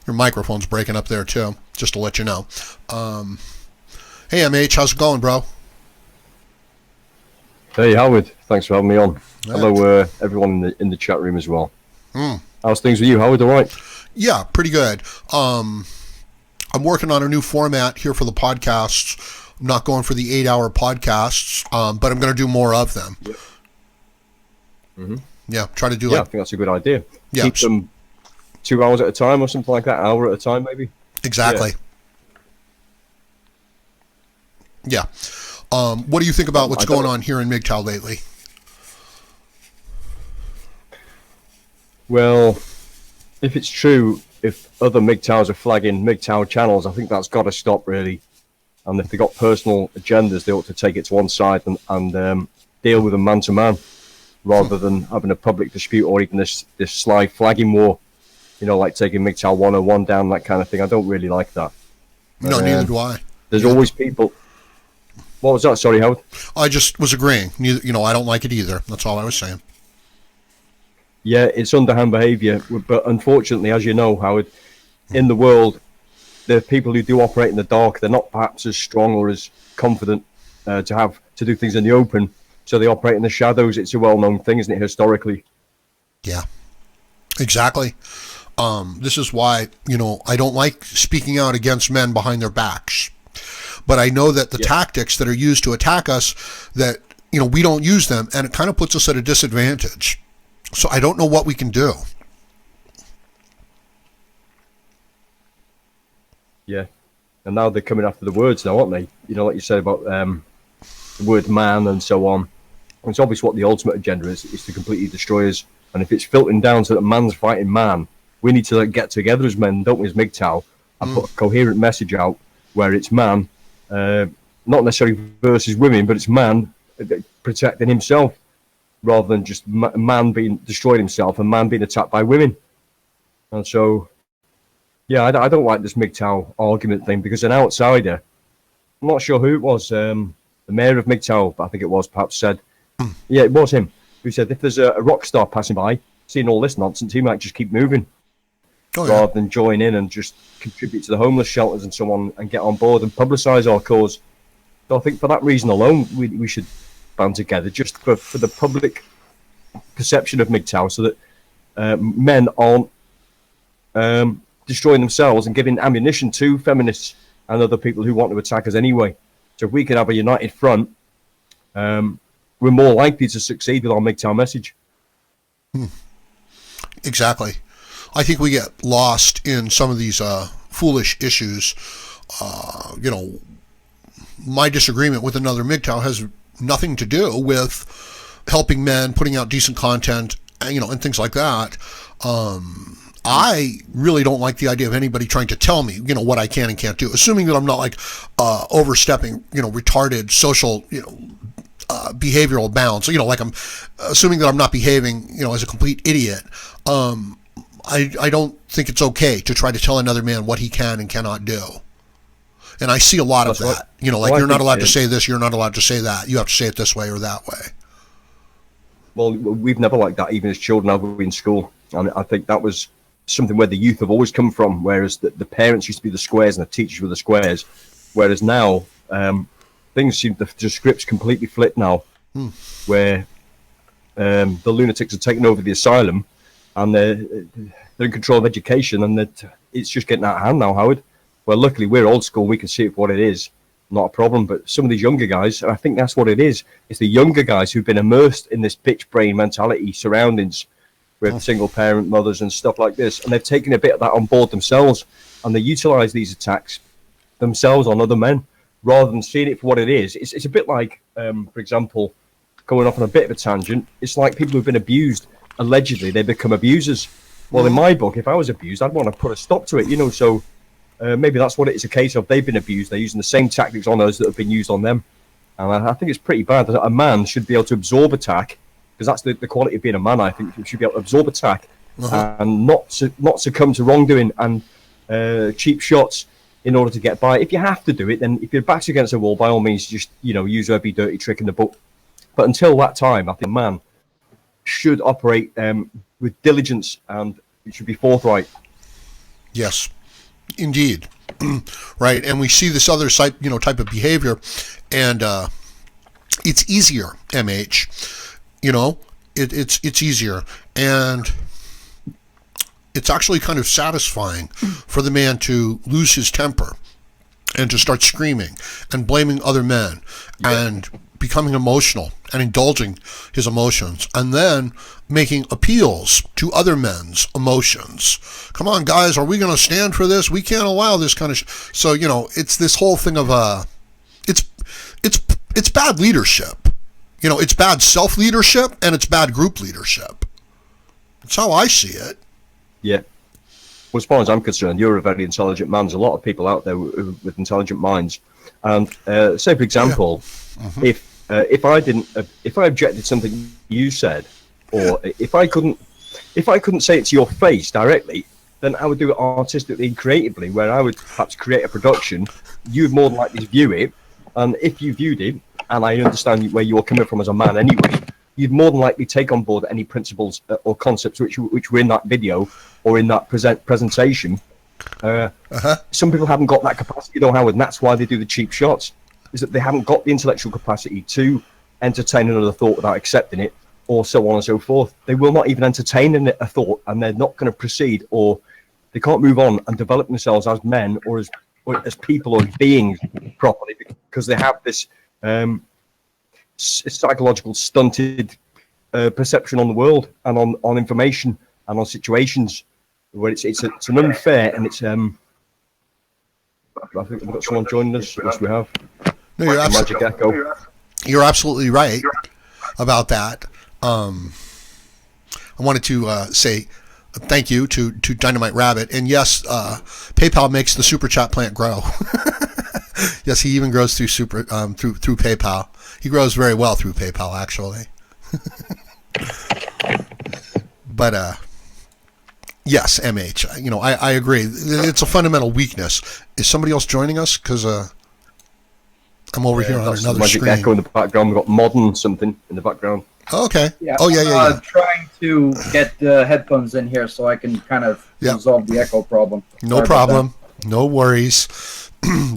Your microphone's breaking up there too, just to let you know. Hey, MH, how's it going, bro? Hey, Howard. Thanks for having me on. Hello, everyone in the chat room as well. How's things with you, Howard? All right? Yeah, pretty good. I'm working on a new format here for the podcasts. I'm not going for the 8-hour podcasts, but I'm going to do more of them. Yep. Mm-hmm. Yeah, try to do I think that's a good idea. Yeah. Keep them 2 hours at a time or something like that, hour at a time maybe. Exactly. Yeah. What do you think about what's going on here in MGTOW lately? Well, if it's true, if other MGTOWs are flagging MGTOW channels, I think that's got to stop, really. And if they've got personal agendas, they ought to take it to one side and deal with them man-to-man, rather than having a public dispute or even this sly flagging war, like taking MGTOW 101 down, that kind of thing. I don't really like that. No, neither do I. There's always people... What was that? Sorry, Howard? I just was agreeing. Neither, I don't like it either. That's all I was saying. Yeah, it's underhand behaviour, but unfortunately, as you know, Howard, in the world, there are people who do operate in the dark. They're not perhaps as strong or as confident to do things in the open, so they operate in the shadows. It's a well-known thing, isn't it, historically? Yeah, exactly. This is why, I don't like speaking out against men behind their backs. But I know that the tactics that are used to attack us, that, we don't use them, and it kind of puts us at a disadvantage. So I don't know what we can do. Yeah. and now they're coming after the words now, aren't they? You know, like you said about the word man and so on. And it's obvious what the ultimate agenda is to completely destroy us. And if it's filtering down so that man's fighting man, we need to like, get together as men, don't we, as MGTOW, and put a coherent message out where it's man, not necessarily versus women, but it's man protecting himself rather than just man being destroying himself and man being attacked by women. And so, yeah, I don't like this MGTOW argument thing because an outsider, I'm not sure who it was, the mayor of MGTOW, I think it was, perhaps said, yeah, it was him, who said if there's a rock star passing by, seeing all this nonsense, he might just keep moving rather than join in and just contribute to the homeless shelters and so on and get on board and publicise our cause. So I think for that reason alone, we should band together just for the public perception of MGTOW so that men aren't destroying themselves and giving ammunition to feminists and other people who want to attack us anyway. So if we can have a united front, we're more likely to succeed with our MGTOW message. Exactly. I think we get lost in some of these foolish issues. You know, my disagreement with another MGTOW has nothing to do with helping men, putting out decent content, you know, and things like that. I really don't like the idea of anybody trying to tell me, you know, what I can and can't do, assuming that I'm not like overstepping, you know, retarded social, you know, behavioral bounds. So, you know, like I'm assuming that I'm not behaving, you know, as a complete idiot. I don't think it's okay to try to tell another man what he can and cannot do. And I see a lot of that. You know, like you're not allowed to say this, you're not allowed to say that. You have to say it this way or that way. Well, we've never liked that, even as children, have we in school. And I think that was something where the youth have always come from, whereas the parents used to be the squares and the teachers were the squares. Whereas now, things seem, the script's completely flipped now, where the lunatics are taking over the asylum and they're in control of education, and it's just getting out of hand now, Howard. Well, luckily, we're old school. We can see it for what it is. Not a problem. But some of these younger guys, I think that's what it is. It's the younger guys who've been immersed in this bitch brain mentality surroundings with single parent mothers and stuff like this. And they've taken a bit of that on board themselves. And they utilize these attacks themselves on other men rather than seeing it for what it is. It's a bit like, for example, going off on a bit of a tangent, it's like people who've been abused. Allegedly, they become abusers. Well, in my book, if I was abused, I'd want to put a stop to it, you know, so maybe that's what it's a case of. They've been abused. They're using the same tactics on us that have been used on them. And I think it's pretty bad that a man should be able to absorb attack, because that's the quality of being a man, I think. You should be able to absorb attack and not succumb to wrongdoing and cheap shots in order to get by. If you have to do it, then if your back's against a wall, by all means, just, you know, use every dirty trick in the book. But until that time, I think a man should operate with diligence and it should be forthright. Yes, indeed. Right. And we see this other type of behavior, and it's easier, MH. You know, it's easier, and it's actually kind of satisfying for the man to lose his temper and to start screaming and blaming other men and becoming emotional and indulging his emotions, and then making appeals to other men's emotions. Come on, guys, are we going to stand for this? We can't allow this kind of so, you know, it's this whole thing of it's bad leadership. You know, it's bad self-leadership and it's bad group leadership. That's how I see it. Yeah. Well, as far as I'm concerned, you're a very intelligent man. There's a lot of people out there with intelligent minds. And say, for example, if I objected to something you said, or if I couldn't say it to your face directly, then I would do it artistically and creatively, where I would perhaps create a production. You'd more than likely view it, and if you viewed it, and I understand where you're coming from as a man anyway, you'd more than likely take on board any principles or concepts which were in that video or in that presentation. Some people haven't got that capacity, though, Howard, and that's why they do the cheap shots, is that they haven't got the intellectual capacity to entertain another thought without accepting it, or so on and so forth. They will not even entertain a thought, and they're not going to proceed, or they can't move on and develop themselves as men or as people or beings properly, because they have this psychological stunted perception on the world and on information and on situations where it's an unfair and it's I think we've got someone joining us. Yes, we have. No, you're Magic Echo. You're absolutely right about that. I wanted to say thank you to Dynamite Rabbit, and yes, PayPal makes the super chat plant grow. Yes, he even grows through through PayPal. He grows very well through PayPal, actually. But yes, MH. I agree. It's a fundamental weakness. Is somebody else joining us? Because I'm over here on another Magic screen. Echo in the background. We've got modern something in the background. Oh, okay. Yeah. Oh, yeah. Trying to get the headphones in here so I can kind of resolve the echo problem. No Sorry problem. No worries.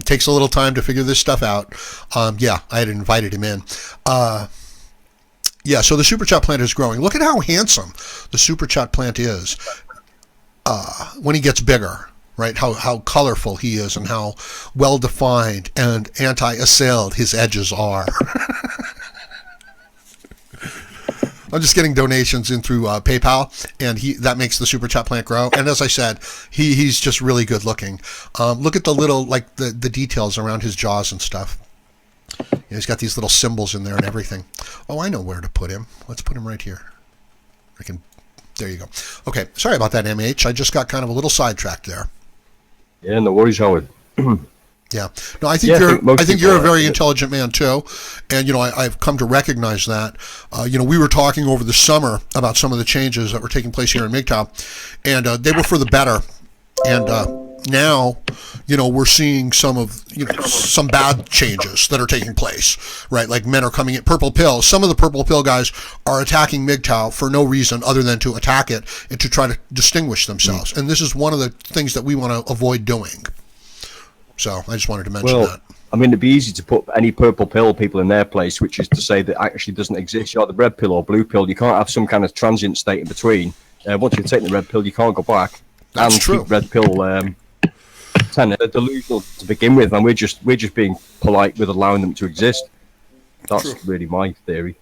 Takes a little time to figure this stuff out. I had invited him in. So the super chat plant is growing. Look at how handsome the super chat plant is when he gets bigger, right? How colorful he is and how well defined and anti-assailed his edges are. I'm just getting donations in through PayPal, and that makes the super chat plant grow. And as I said, he's just really good looking. Look at the little the details around his jaws and stuff. He's got these little symbols in there and everything. Oh, I know where to put him. Let's put him right here. There you go. Okay, sorry about that, MH. I just got kind of a little sidetracked there. Yeah, no worries, Howard. Yeah. No, I think you're a very intelligent man too, and I've come to recognize that. We were talking over the summer about some of the changes that were taking place here in MGTOW, and they were for the better. And now, we're seeing some bad changes that are taking place, right? Like men are coming in purple pill. Some of the purple pill guys are attacking MGTOW for no reason other than to attack it and to try to distinguish themselves. And this is one of the things that we want to avoid doing. So I just wanted to mention that. I mean, it'd be easy to put any purple pill people in their place, which is to say that actually doesn't exist. You have the red pill or blue pill. You can't have some kind of transient state in between. Once you've taken the red pill, you can't go back. That's true. Keep red pill they're delusional to begin with, and we're just being polite with allowing them to exist. That's really my theory.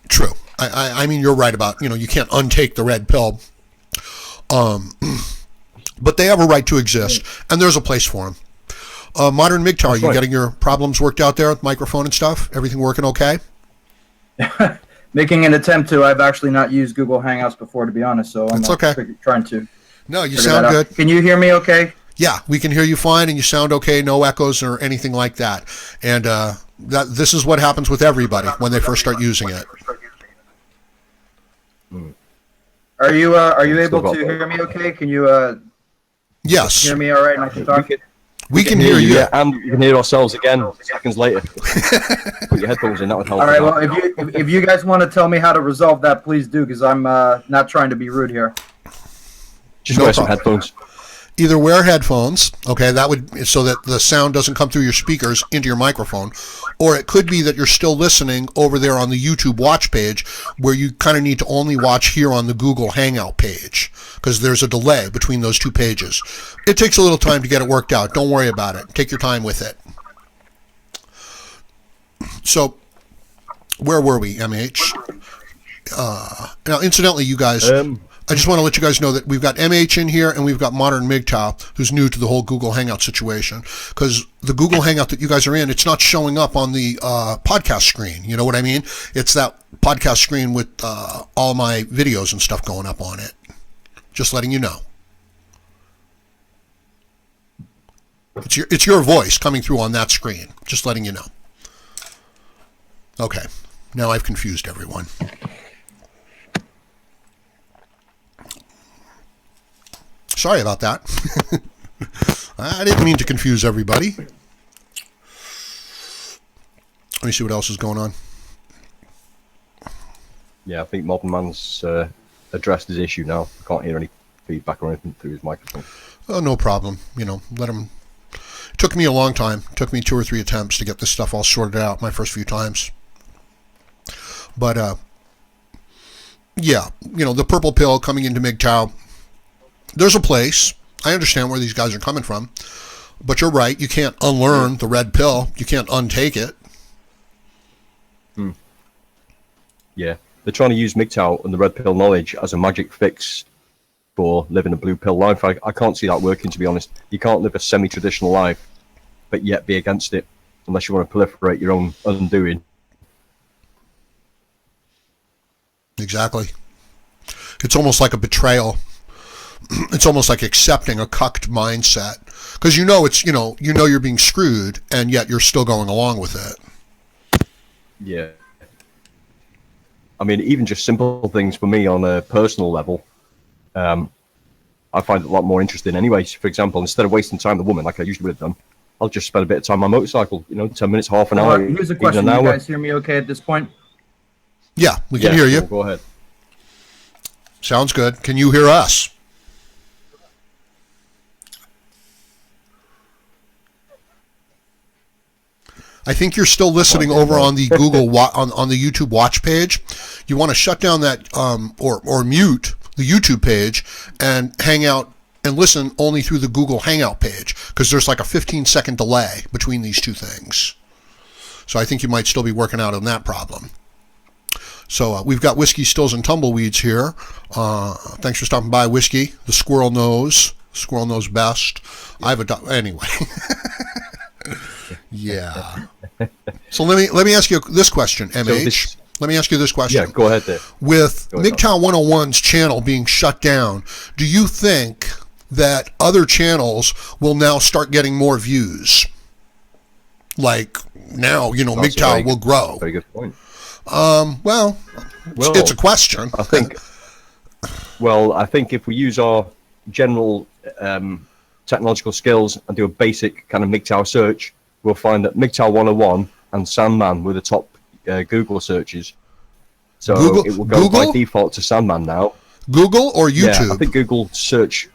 True. I mean, you're right about you can't untake the red pill. But they have a right to exist, and there's a place for them. Modern MGTOW, are you getting your problems worked out there with microphone and stuff? Everything working okay? Making an attempt to. I've actually not used Google Hangouts before, to be honest, so I'm trying to. No, you sound good. Can you hear me okay? Yeah, we can hear you fine, and you sound okay. No echoes or anything like that. And this is what happens with everybody when they first start using it. Are you able to hear me okay? Can you yes. hear me all right and I can talk? We can hear you. Yeah, and we can hear ourselves again seconds later. Put your headphones in, that would help. All right, well, if you guys want to tell me how to resolve that, please do, because I'm not trying to be rude here. Just wear some headphones. Either wear headphones, okay, that would so that the sound doesn't come through your speakers into your microphone, or it could be that you're still listening over there on the YouTube watch page where you kind of need to only watch here on the Google Hangout page because there's a delay between those two pages. It takes a little time to get it worked out. Don't worry about it. Take your time with it. So, where were we, MH? Now, incidentally, you guys... I just want to let you guys know that we've got MH in here and we've got Modern MGTOW, who's new to the whole Google Hangout situation. Because the Google Hangout that you guys are in, it's not showing up on the podcast screen. You know what I mean? It's that podcast screen with all my videos and stuff going up on it. Just letting you know. It's your voice coming through on that screen. Just letting you know. Okay. Now I've confused everyone. Sorry about that. I didn't mean to confuse everybody. Let me see what else is going on. Yeah, I think Modern Man's addressed his issue now. I can't hear any feedback or anything through his microphone. Oh, no problem. Let him... It took me a long time. It took me 2 or 3 attempts to get this stuff all sorted out my first few times. But, yeah, the purple pill coming into MGTOW, there's a place. I understand where these guys are coming from. But you're right. You can't unlearn the red pill. You can't untake it. Yeah. They're trying to use MGTOW and the red pill knowledge as a magic fix or living a blue pill life. I can't see that working, to be honest. You can't live a semi-traditional life, but yet be against it, unless you want to proliferate your own undoing. Exactly. It's almost like a betrayal. It's almost like accepting a cucked mindset, because it's you're being screwed, and yet you're still going along with it. Yeah. I mean, even just simple things for me on a personal level, I find it a lot more interesting anyway. For example, instead of wasting time with a woman like I usually would have done, I'll just spend a bit of time on my motorcycle, 10 minutes, half an hour. Here's a question. You guys hear me okay at this point? Yeah, we can hear you. Go ahead. Sounds good. Can you hear us? I think you're still listening over on the Google on the YouTube watch page. You want to shut down that or mute the YouTube page and hang out and listen only through the Google Hangout page, because there's like a 15-second delay between these two things. So I think you might still be working out on that problem. So we've got Whiskey, Stills, and Tumbleweeds here. Thanks for stopping by, Whiskey. The squirrel knows. Squirrel knows best. I have a anyway. Yeah. So let me ask you this question, MH. Let me ask you this question. Yeah, go ahead there. With MGTOW 101's channel being shut down, do you think that other channels will now start getting more views? Like now, MGTOW will grow. Very good point. Well, it's a question. I think if we use our general technological skills and do a basic kind of MGTOW search, we'll find that MGTOW 101 and Sandman were the top Google searches. So it will go by default to Sandman now. Google or YouTube? Yeah, I think Google search.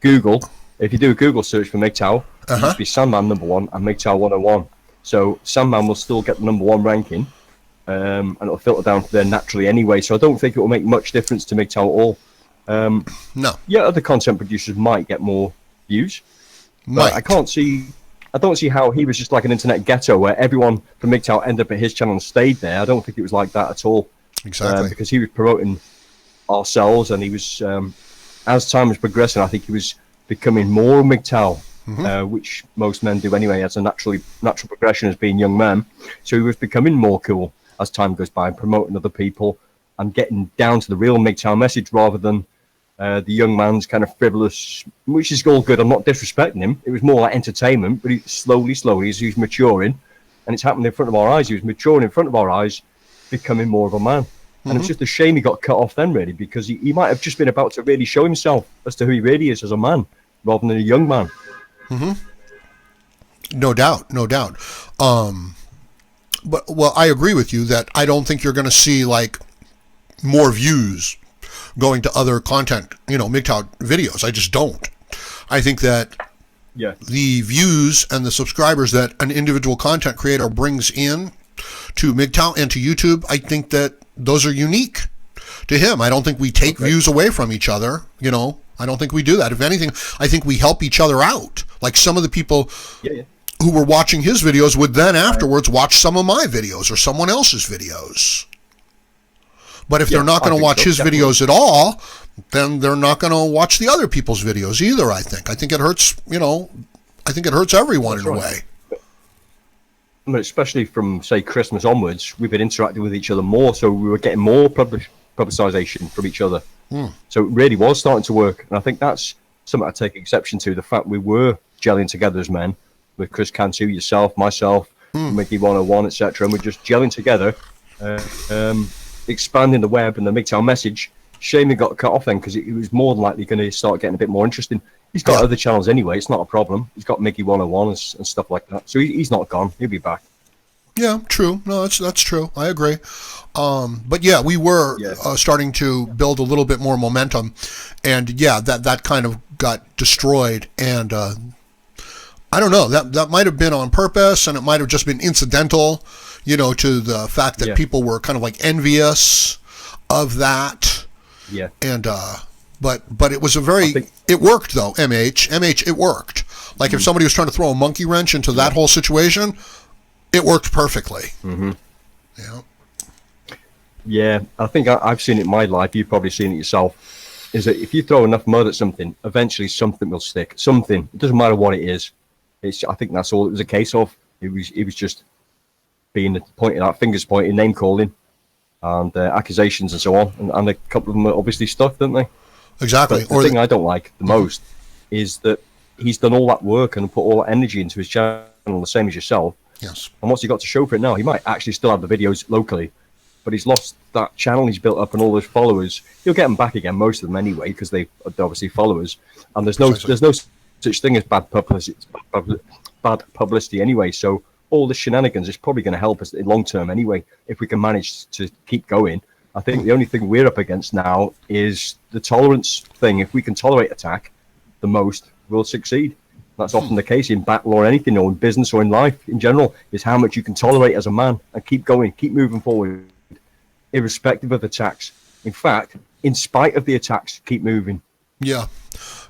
Google. If you do a Google search for MGTOW, it must be Sandman number 1 and MGTOW 101. So Sandman will still get the number 1 ranking, and it'll filter down to there naturally anyway. So I don't think it will make much difference to MGTOW at all. No. Yeah, other content producers might get more views. But I don't see how he was just like an internet ghetto where everyone from MGTOW ended up at his channel and stayed there. I don't think it was like that at all. Exactly. Because he was promoting ourselves, and he was, as time was progressing, I think he was becoming more MGTOW, which most men do anyway, as a natural progression as being young men. So he was becoming more cool as time goes by, and promoting other people and getting down to the real MGTOW message rather than the young man's kind of frivolous, which is all good. I'm not disrespecting him. It was more like entertainment, but slowly, as he was maturing, and it's happening in front of our eyes. He was maturing in front of our eyes, becoming more of a man. And it's just a shame he got cut off then, really, because he might have just been about to really show himself as to who he really is as a man, rather than a young man. No doubt. But I agree with you that I don't think you're going to see like more views going to other content, MGTOW videos. I just don't. I think that the views and the subscribers that an individual content creator brings in to MGTOW and to YouTube, I think that those are unique to him. I don't think we take views away from each other. I don't think we do that. If anything, I think we help each other out. Like some of the people who were watching his videos would then afterwards watch some of my videos or someone else's videos. But if they're not going to watch his videos at all, then they're not going to watch the other people's videos either, I think. I think it hurts, I think it hurts everyone in a way. I mean, especially from, say, Christmas onwards, we've been interacting with each other more, so we were getting more publicisation from each other. So it really was starting to work. And I think that's something I take exception to, the fact we were gelling together as men, with Chris Cantu, yourself, myself, Mickey 101, etc. And we're just gelling together, expanding the web and the MGTOW message. Shame he got cut off then, because it was more than likely going to start getting a bit more interesting. He's got other channels anyway, it's not a problem. He's got Mickey 101 and stuff like that. So he's not gone, he'll be back. Yeah, true. No, that's true. I agree. But yeah, we were starting to build a little bit more momentum, and that kind of got destroyed. And I don't know, that might have been on purpose, and it might have just been incidental, to the fact that people were kind of like envious of that. Yeah. And but it was it worked though. MH, it worked. Like if somebody was trying to throw a monkey wrench into that whole situation, it worked perfectly. Yeah. Yeah, I think I've seen it in my life. You've probably seen it yourself. is that if you throw enough mud at something, eventually something will stick. Something. It doesn't matter what it is. I think that's all it was a case of. It was just being pointed out, fingers pointing, name calling, and accusations and so on. And a couple of them are obviously stuck, don't they? Exactly. But the thing I don't like the most is that he's done all that work and put all that energy into his channel, the same as yourself. Yes. And what's he got to show for it now? He might actually still have the videos locally, but he's lost that channel he's built up and all those followers. He'll get them back again, most of them anyway, because they're obviously followers. And there's no such thing as bad publicity anyway. So all the shenanigans is probably going to help us in long term anyway, if we can manage to keep going. I think the only thing we're up against now is the tolerance thing. If we can tolerate attack the most, we'll succeed. That's often the case in battle or anything, or in business or in life in general, is how much you can tolerate as a man and keep going, keep moving forward, irrespective of attacks. In fact, in spite of the attacks, keep moving. Yeah.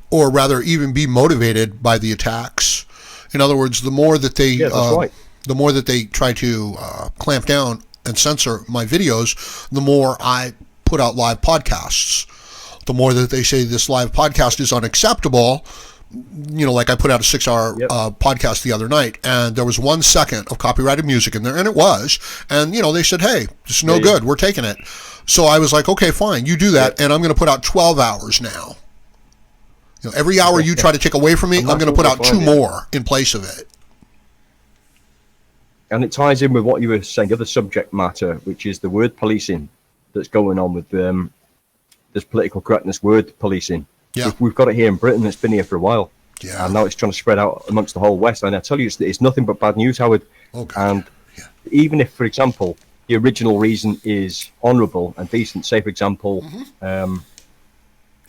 Or rather, even be motivated by the attacks. In other words, the more that they, the more that they try to clamp down and censor my videos, the more I put out live podcasts. The more that they say this live podcast is unacceptable, like I put out a 6-hour podcast the other night, and there was 1 second of copyrighted music in there, and it was, and they said, hey, it's no good, we're taking it. So I was like, okay, fine, you do that, and I'm going to put out 12 hours now. Every hour you try to take away from me, I'm going to put out 2 more in place of it. And it ties in with what you were saying, the other subject matter, which is the word policing that's going on with this political correctness word policing. Yeah. We've got it here in Britain. It's been here for a while. Yeah. And now it's trying to spread out amongst the whole West. And I tell you, it's nothing but bad news, Howard. Okay. And even if, for example, the original reason is honourable and decent, say, for example, you're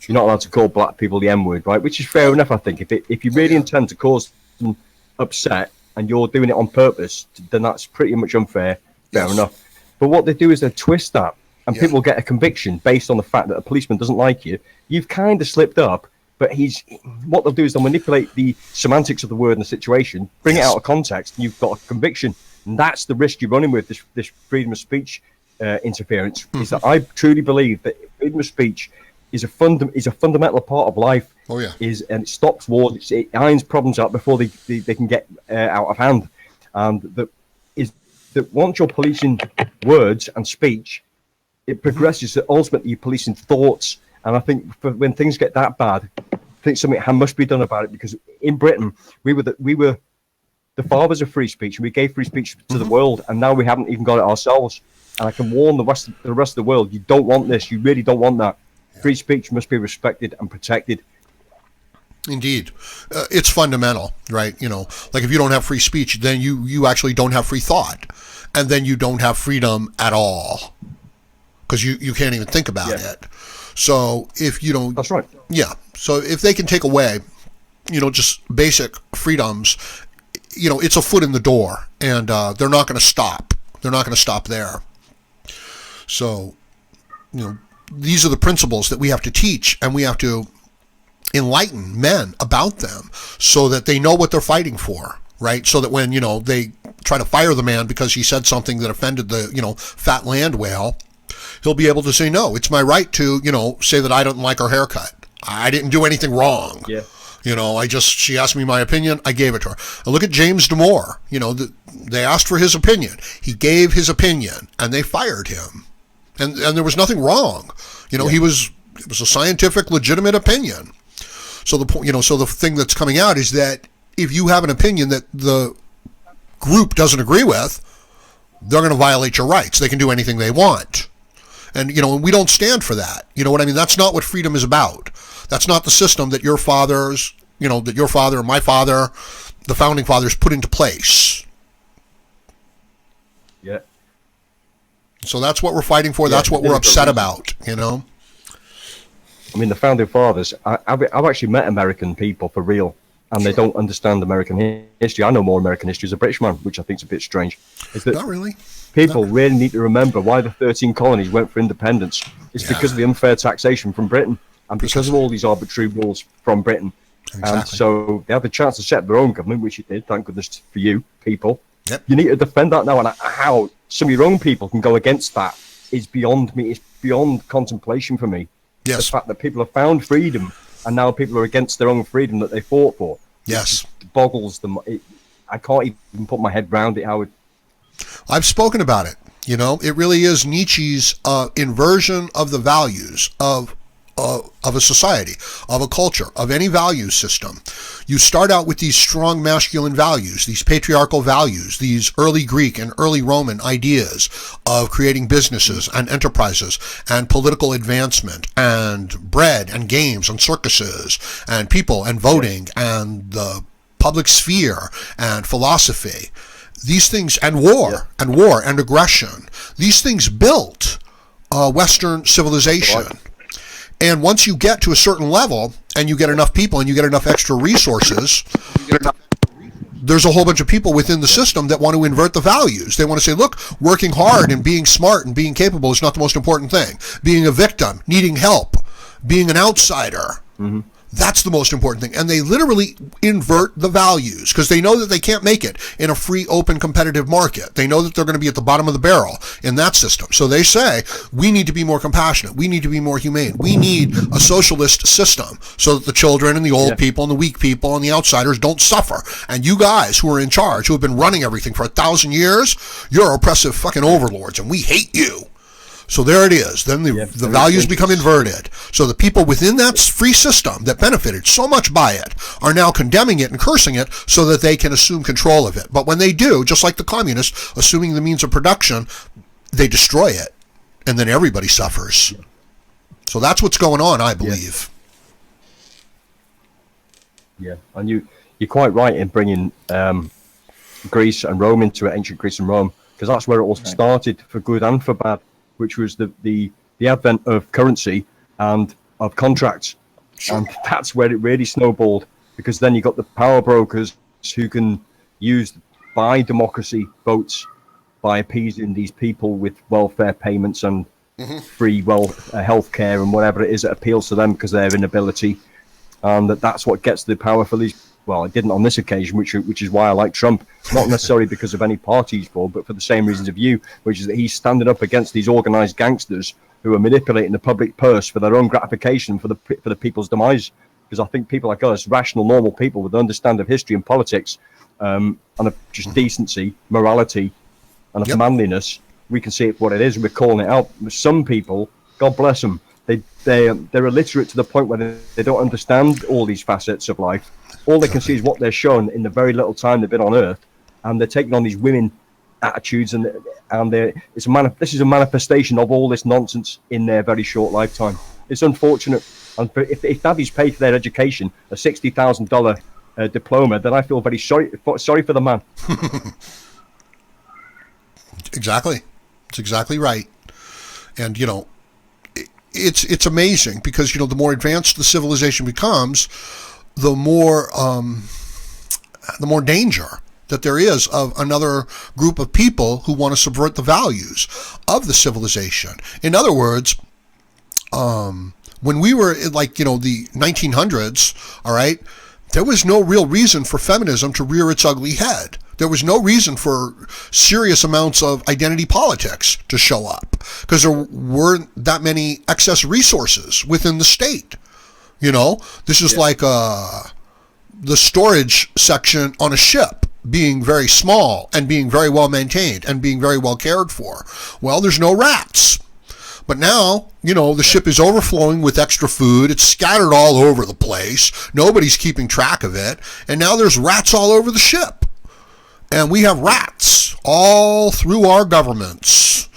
not allowed to call black people the N-word, right? Which is fair enough, I think. If you really intend to cause them upset and you're doing it on purpose, then that's pretty much unfair. Fair enough. But what they do is they twist that, and people get a conviction based on the fact that a policeman doesn't like you. You've kind of slipped up, but what they'll do is they'll manipulate the semantics of the word and the situation, bring it out of context, and you've got a conviction. And that's the risk you're running with this freedom of speech interference. Is that I truly believe that freedom of speech is a fundamental part of life. Oh yeah. And it stops wars. It irons problems out before they can get out of hand. And that once you're policing words and speech, it progresses to ultimately policing thoughts. And I think when things get that bad, I think something must be done about it, because in Britain we were the fathers of free speech, and we gave free speech to the world, and now we haven't even got it ourselves. And I can warn the rest of the world: you don't want this. You really don't want that. Free speech must be respected and protected. Indeed. It's fundamental, right? Like if you don't have free speech, then you actually don't have free thought, and then you don't have freedom at all, because you can't even think about it. So if you don't... That's right. Yeah. So if they can take away, just basic freedoms, it's a foot in the door, and they're not going to stop. They're not going to stop there. So, these are the principles that we have to teach, and we have to enlighten men about them so that they know what they're fighting for, right? So that when, they try to fire the man because he said something that offended the, fat land whale, he'll be able to say, no, it's my right to, say that I don't like her haircut. I didn't do anything wrong. Yeah. She asked me my opinion. I gave it to her. And look at James Damore. They asked for his opinion. He gave his opinion, and they fired him. And there was nothing wrong. It was a scientific, legitimate opinion. So the point, so the thing that's coming out is that if you have an opinion that the group doesn't agree with, they're going to violate your rights. They can do anything they want. And, we don't stand for that. You know what I mean? That's not what freedom is about. That's not the system that your fathers, that your father, my father, the founding fathers put into place. Yeah. So that's what we're fighting for. That's what we're upset about, I mean, the founding fathers, I've actually met American people for real, and they don't understand American history. I know more American history as a British man, which I think is a bit strange. Not really. People really need to remember why the 13 colonies went for independence. It's because of the unfair taxation from Britain, and because of all these arbitrary rules from Britain. Exactly. And so they had the chance to set their own government, which it did, thank goodness for you, people. Yep. You need to defend that now, and how some of your own people can go against that is beyond me. It's beyond contemplation for me. Yes. The fact that people have found freedom and now people are against their own freedom that they fought for. Yes. It boggles them. I can't even put my head around it, Howard. I've spoken about it. You know, it really is Nietzsche's inversion of the values of a society, of a culture, of any value system. You start out with these strong masculine values, these patriarchal values, these early Greek and early Roman ideas of creating businesses and enterprises and political advancement and bread and games and circuses and people and voting and the public sphere and philosophy. These things, and war and aggression, these things built Western civilization. And once you get to a certain level and you get enough people and you get enough extra resources, there's a whole bunch of people within the system that want to invert the values. They want to say, look, working hard and being smart and being capable is not the most important thing. Being a victim, needing help, being an outsider, that's the most important thing. And they literally invert the values because they know that they can't make it in a free, open, competitive market. They know that they're going to be at the bottom of the barrel in that system. So they say, we need to be more compassionate. We need to be more humane. We need a socialist system so that the children and the old people and the weak people and the outsiders don't suffer. And you guys who are in charge, who have been running everything for 1,000 years, you're oppressive fucking overlords and we hate you. So there it is. Then the values become inverted. So the people within that free system that benefited so much by it are now condemning it and cursing it so that they can assume control of it. But when they do, just like the communists, assuming the means of production, they destroy it. And then everybody suffers. So that's what's going on, I believe. Yeah, and you're quite right in bringing Greece and Rome into it, ancient Greece and Rome, because that's where it all started, for good and for bad, which was the advent of currency and of contracts. And that's where it really snowballed, because then you got the power brokers who can buy democracy votes by appeasing these people with welfare payments and free health care and whatever it is that appeals to them because of their inability. And that's what gets the power for these. Well, it didn't on this occasion, which is why I like Trump, not necessarily because of any party he's for, but for the same reasons of you, which is that he's standing up against these organized gangsters who are manipulating the public purse for their own gratification, for the people's demise. Because I think people like us, rational, normal people with an understanding of history and politics, and of just decency, morality, and of manliness, we can see it for what it is, and we're calling it out. Some people, God bless them, they're illiterate to the point where they don't understand all these facets of life. All they can see is what they're shown in the very little time they've been on Earth, and they're taking on these women attitudes, and this is a manifestation of all this nonsense in their very short lifetime. It's unfortunate, and if daddies pay for their education a $60,000 diploma, then I feel very sorry for the man. Exactly, it's exactly right, and it's amazing because the more advanced the civilization becomes, the more danger that there is of another group of people who want to subvert the values of the civilization. In other words, when we were in the 1900s, all right, there was no real reason for feminism to rear its ugly head. There was no reason for serious amounts of identity politics to show up because there weren't that many excess resources within the state. This is like the storage section on a ship being very small and being very well maintained and being very well cared for. Well, there's no rats. But now, the ship is overflowing with extra food. It's scattered all over the place. Nobody's keeping track of it. And now there's rats all over the ship. And we have rats all through our governments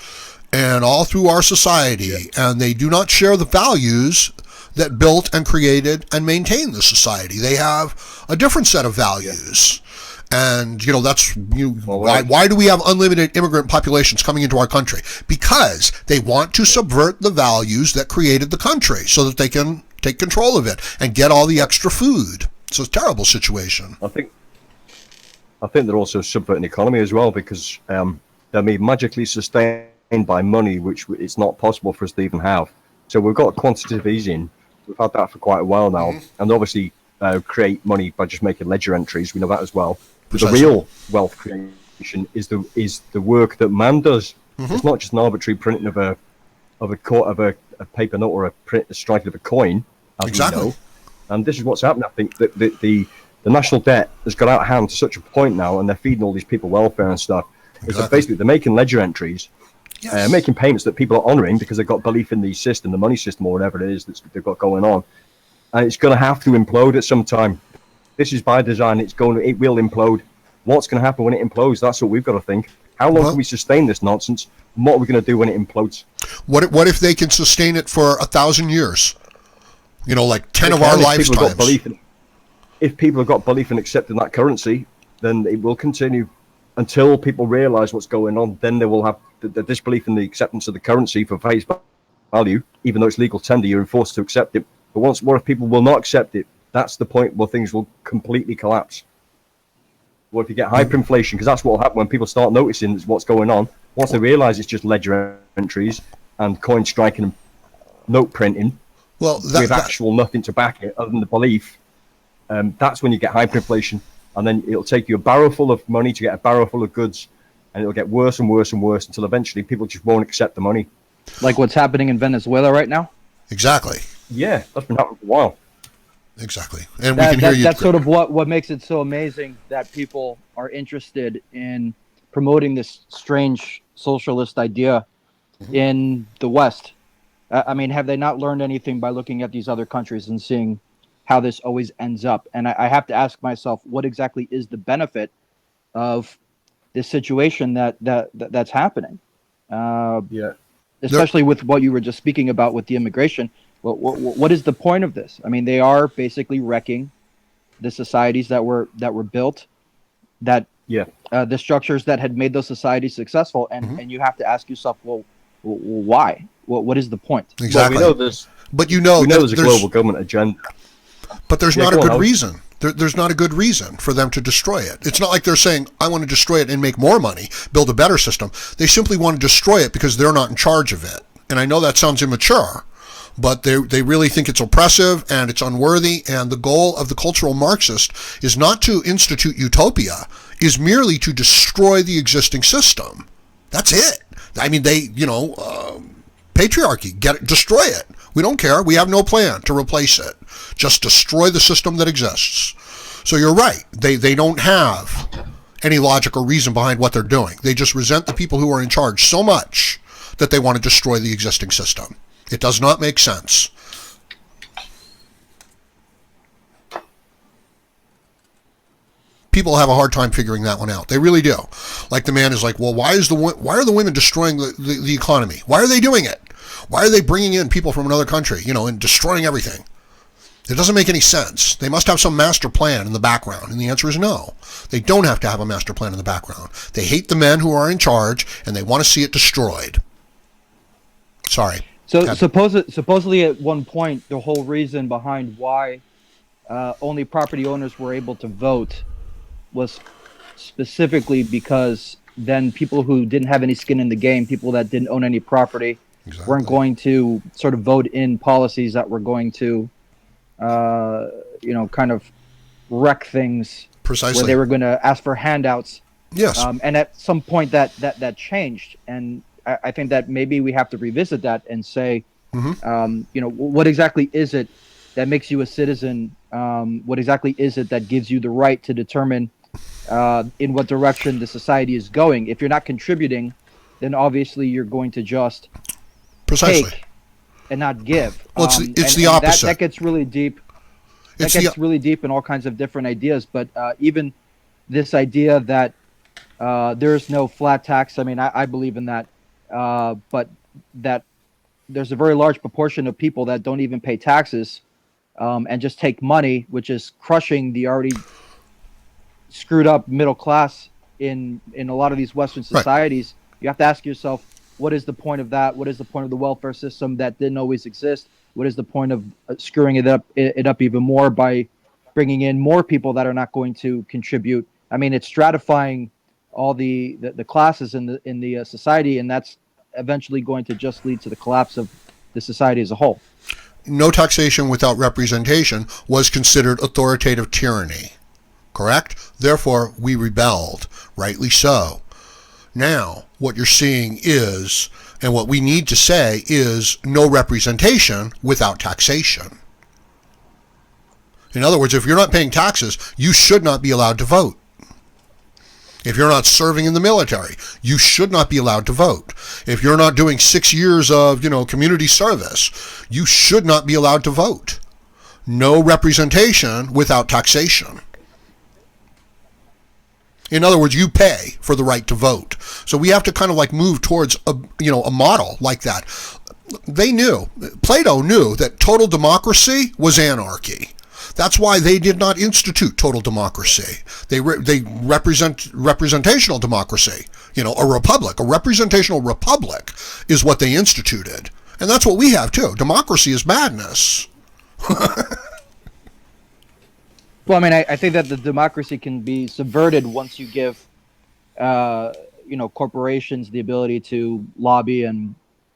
and all through our society. And they do not share the values that built and created and maintained the society. They have a different set of values. And, that's why do we have unlimited immigrant populations coming into our country? Because they want to subvert the values that created the country so that they can take control of it and get all the extra food. It's a terrible situation. I think they're also subverting the economy as well, because they'll be magically sustained by money, which it's not possible for us to even have. So we've got quantitative easing. We've had that for quite a while now, and obviously create money by just making ledger entries. We know that as well. But the real wealth creation is the work that man does. It's not just an arbitrary printing of a a paper note or a strike of a coin, as exactly. we know. And this is what's happened. I think that the national debt has got out of hand to such a point now, and they're feeding all these people welfare and stuff. Exactly. Is that basically they're making ledger entries, making payments that people are honouring because they've got belief in the system, the money system, or whatever it is that they've got going on. And it's going to have to implode at some time. This is by design. It will implode. What's going to happen when it implodes? That's what we've got to think. How long can we sustain this nonsense? And what are we going to do when it implodes? What if they can sustain it for 1,000 years? You know, like 10 of our lifetimes. If people have got belief in accepting that currency, then it will continue until people realise what's going on. Then they will have the disbelief in the acceptance of the currency for face value, even though it's legal tender. You're enforced to accept it. But what if people will not accept it? That's the point where things will completely collapse. What if you get hyperinflation? Because that's what will happen when people start noticing what's going on. Once they realise it's just ledger entries and coin striking and note printing, with actual nothing to back it other than the belief, that's when you get hyperinflation. And then it'll take you a barrel full of money to get a barrel full of goods, and it'll get worse and worse and worse until eventually people just won't accept the money. Like what's happening in Venezuela right now? Exactly. Yeah, that's been happening for a while. Exactly. And we can hear you. That's sort of what makes it so amazing that people are interested in promoting this strange socialist idea in the West. I mean, have they not learned anything by looking at these other countries and seeing how this always ends up? And I have to ask myself, what exactly is the benefit of this situation that's happening? Especially with what you were just speaking about with the immigration. What is the point of this? I mean, they are basically wrecking the societies that were built, the structures that had made those societies successful, and you have to ask yourself, well, why? What is the point? Exactly. Well, we know this. But we know there's a global government agenda. But there's not a good reason. There's not a good reason for them to destroy it. It's not like they're saying, I want to destroy it and make more money, build a better system. They simply want to destroy it because they're not in charge of it. And I know that sounds immature, but they really think it's oppressive and it's unworthy. And the goal of the cultural Marxist is not to institute utopia, is merely to destroy the existing system. That's it. I mean, patriarchy, destroy it. We don't care. We have no plan to replace it. Just destroy the system that exists. So you're right. They don't have any logic or reason behind what they're doing. They just resent the people who are in charge so much that they want to destroy the existing system. It does not make sense. People have a hard time figuring that one out. They really do. Like the man is like, well, why are the women destroying the economy? Why are they doing it? Why are they bringing in people from another country, and destroying everything? It doesn't make any sense. They must have some master plan in the background. And the answer is no. They don't have to have a master plan in the background. They hate the men who are in charge, and they want to see it destroyed. Sorry. So supposedly at one point, the whole reason behind why only property owners were able to vote was specifically because then people who didn't have any skin in the game, people that didn't own any property, weren't going to sort of vote in policies that were going to, kind of wreck things. Precisely. Where they were going to ask for handouts. Yes. And at some point that changed. And I think that maybe we have to revisit that and say, what exactly is it that makes you a citizen? What exactly is it that gives you the right to determine in what direction the society is going? If you're not contributing, then obviously you're going to just take and not give. Well, it's the opposite. That gets really deep. That gets really deep in all kinds of different ideas. But even this idea that there's no flat tax, I mean, I believe in that. But that there's a very large proportion of people that don't even pay taxes and just take money, which is crushing the already screwed up middle class in a lot of these Western societies. Right. You have to ask yourself, what is the point of that? What is the point of the welfare system that didn't always exist? What is the point of screwing it up even more by bringing in more people that are not going to contribute? I mean, it's stratifying all the classes in the society, and that's eventually going to just lead to the collapse of the society as a whole. No taxation without representation was considered authoritative tyranny, correct? Therefore, we rebelled, rightly so. Now, what you're seeing is And what we need to say is no representation without taxation. In other words, if you're not paying taxes, you should not be allowed to vote. If you're not serving in the military, you should not be allowed to vote. If you're not doing 6 years of, community service, you should not be allowed to vote. No representation without taxation. In other words, you pay for the right to vote. So we have to kind of like move towards a model like that. Plato knew that total democracy was anarchy. That's why they did not institute total democracy. They represent representational democracy. A republic, a representational republic is what they instituted. And that's what we have too. Democracy is madness. Well, I mean, I think that the democracy can be subverted once you give, corporations the ability to lobby and,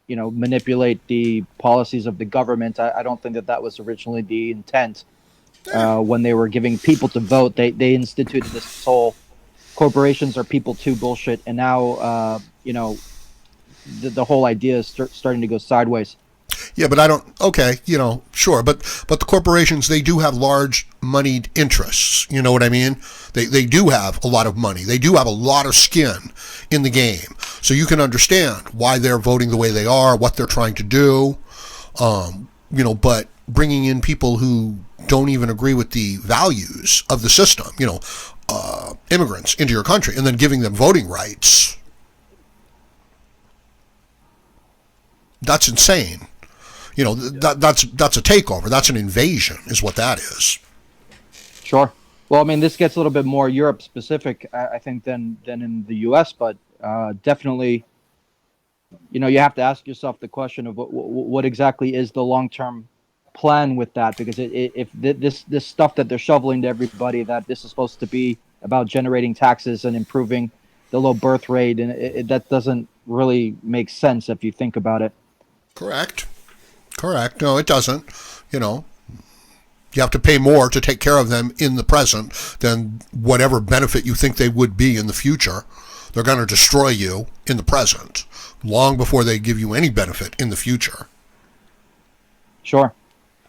manipulate the policies of the government. I don't think that was originally the intent. When they were giving people to vote, they instituted this whole corporations are people too bullshit, and now the whole idea is starting to go sideways. Yeah, but I don't. Okay, sure, but the corporations, they do have large moneyed interests. You know what I mean? They do have a lot of money. They do have a lot of skin in the game. So you can understand why they're voting the way they are, what they're trying to do. But bringing in people who don't even agree with the values of the system, immigrants into your country, and then giving them voting rights, that's insane. That's a takeover. That's an invasion, is what that is. Sure. Well, I mean, this gets a little bit more Europe specific, I think, than in the U.S., but definitely, you have to ask yourself the question of what exactly is the long-term plan with that, because if this stuff that they're shoveling to everybody, that this is supposed to be about generating taxes and improving the low birth rate, and that doesn't really make sense if you think about it. Correct. No, it doesn't. You have to pay more to take care of them in the present than whatever benefit you think they would be in the future. They're going to destroy you in the present long before they give you any benefit in the future. Sure.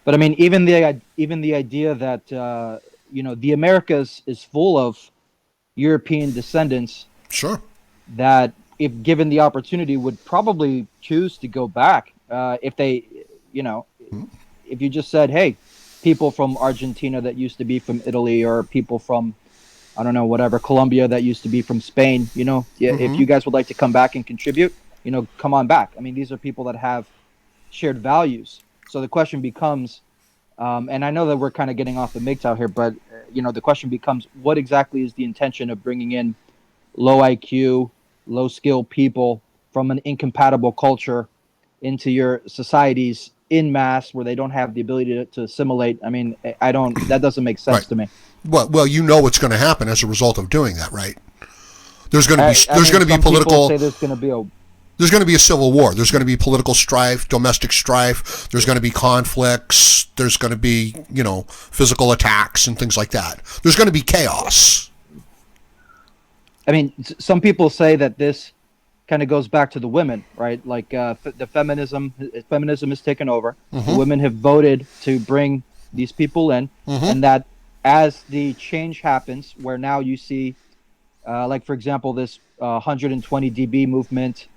But I mean, even the idea that the Americas is full of European descendants. Sure. That, if given the opportunity, would probably choose to go back. If they, if you just said, hey, people from Argentina that used to be from Italy, or people from, I don't know, whatever, Colombia that used to be from Spain, if you guys would like to come back and contribute, come on back. I mean, these are people that have shared values. So the question becomes, and I know that we're kind of getting off the MGTOW here, but, the question becomes, what exactly is the intention of bringing in low IQ, low skill people from an incompatible culture into your societies in mass, where they don't have the ability to assimilate? I mean, that doesn't make sense to me. Well, what's going to happen as a result of doing that, right? There's going to be political. Say there's going to be There's going to be a civil war. There's going to be political strife, domestic strife. There's going to be conflicts. There's going to be, physical attacks and things like that. There's going to be chaos. I mean, some people say that this kind of goes back to the women, right? Like the feminism has taken over. Mm-hmm. The women have voted to bring these people in, and that as the change happens, where now you see, like, for example, this 120 dB movement,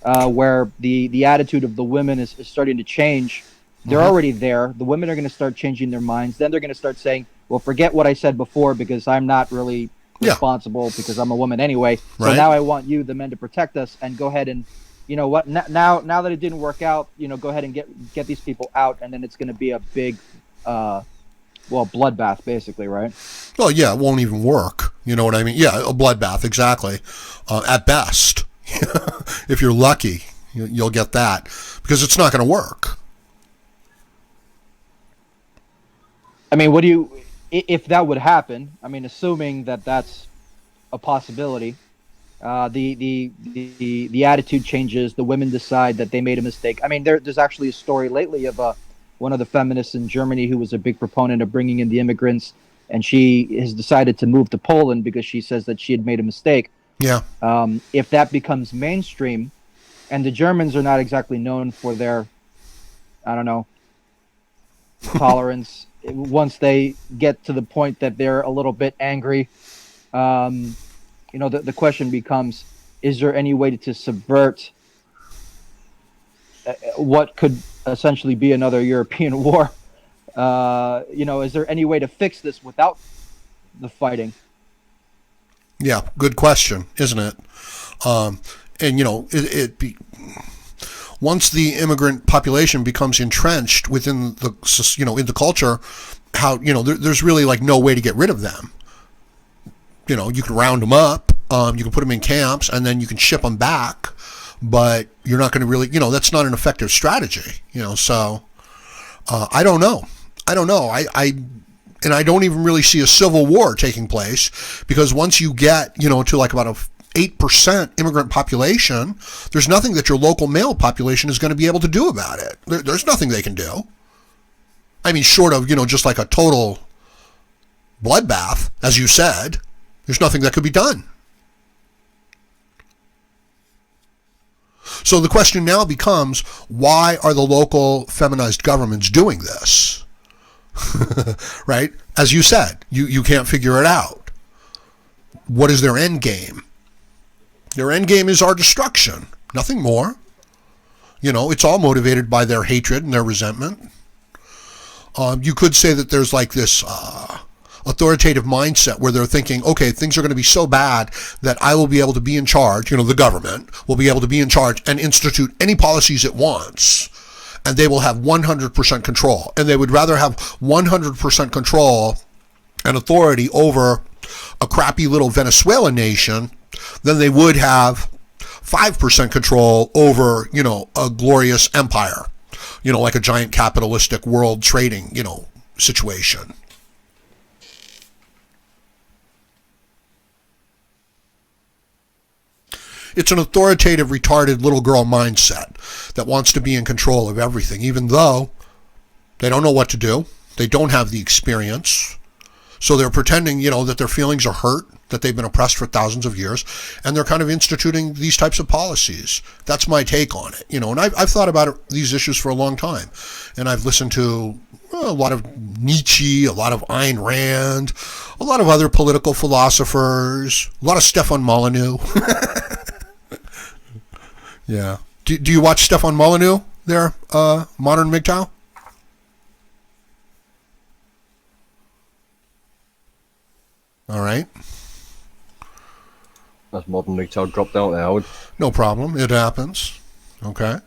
where the attitude of the women is starting to change. They're already there. The women are going to start changing their minds. Then they're going to start saying, well, forget what I said before, because I'm not really responsible, because I'm a woman anyway. So now I want you, the men, to protect us, and go ahead and, now that it didn't work out, go ahead and get these people out, and then it's going to be a big, bloodbath, basically, right? Well, yeah, it won't even work. You know what I mean? Yeah, a bloodbath, exactly. At best. If you're lucky, you'll get that, because it's not going to work. I mean, if that would happen, I mean, assuming that that's a possibility, the attitude changes, the women decide that they made a mistake. I mean, there's actually a story lately of one of the feminists in Germany who was a big proponent of bringing in the immigrants, and she has decided to move to Poland because she says that she had made a mistake. Yeah. If that becomes mainstream, and the Germans are not exactly known for their, I don't know, tolerance. Once they get to the point that they're a little bit angry, the question becomes: is there any way to subvert what could essentially be another European war? Is there any way to fix this without the fighting? Yeah, good question, isn't it? Once the immigrant population becomes entrenched within the, in the culture, there's really like no way to get rid of them. You can round them up, you can put them in camps, and then you can ship them back, but you're not going to really, that's not an effective strategy, so I don't know. I don't even really see a civil war taking place, because once you get, to like about a 8% immigrant population, there's nothing that your local male population is going to be able to do about it. There's nothing they can do. I mean, short of, just like a total bloodbath, as you said, there's nothing that could be done. So the question now becomes, why are the local feminized governments doing this? Right? As you said, you can't figure it out. What is their end game? Their end game is our destruction. Nothing more. It's all motivated by their hatred and their resentment. You could say that there's like this authoritative mindset where they're thinking, okay, things are going to be so bad that I will be able to be in charge, the government will be able to be in charge and institute any policies it wants, and they will have 100% control. And they would rather have 100% control and authority over a crappy little Venezuelan nation than they would have 5% control over, a glorious empire, like a giant capitalistic world trading, situation. It's an authoritative, retarded little girl mindset that wants to be in control of everything, even though they don't know what to do. They don't have the experience. So they're pretending, that their feelings are hurt, that they've been oppressed for thousands of years, and they're kind of instituting these types of policies. That's my take on it. And I've thought about these issues for a long time. And I've listened to a lot of Nietzsche, a lot of Ayn Rand, a lot of other political philosophers, a lot of Stefan Molyneux. Yeah. Do you watch Stefan Molyneux there, Modern MGTOW? All right. That's Modern MGTOW dropped out there, Howard. No problem. It happens. Okay.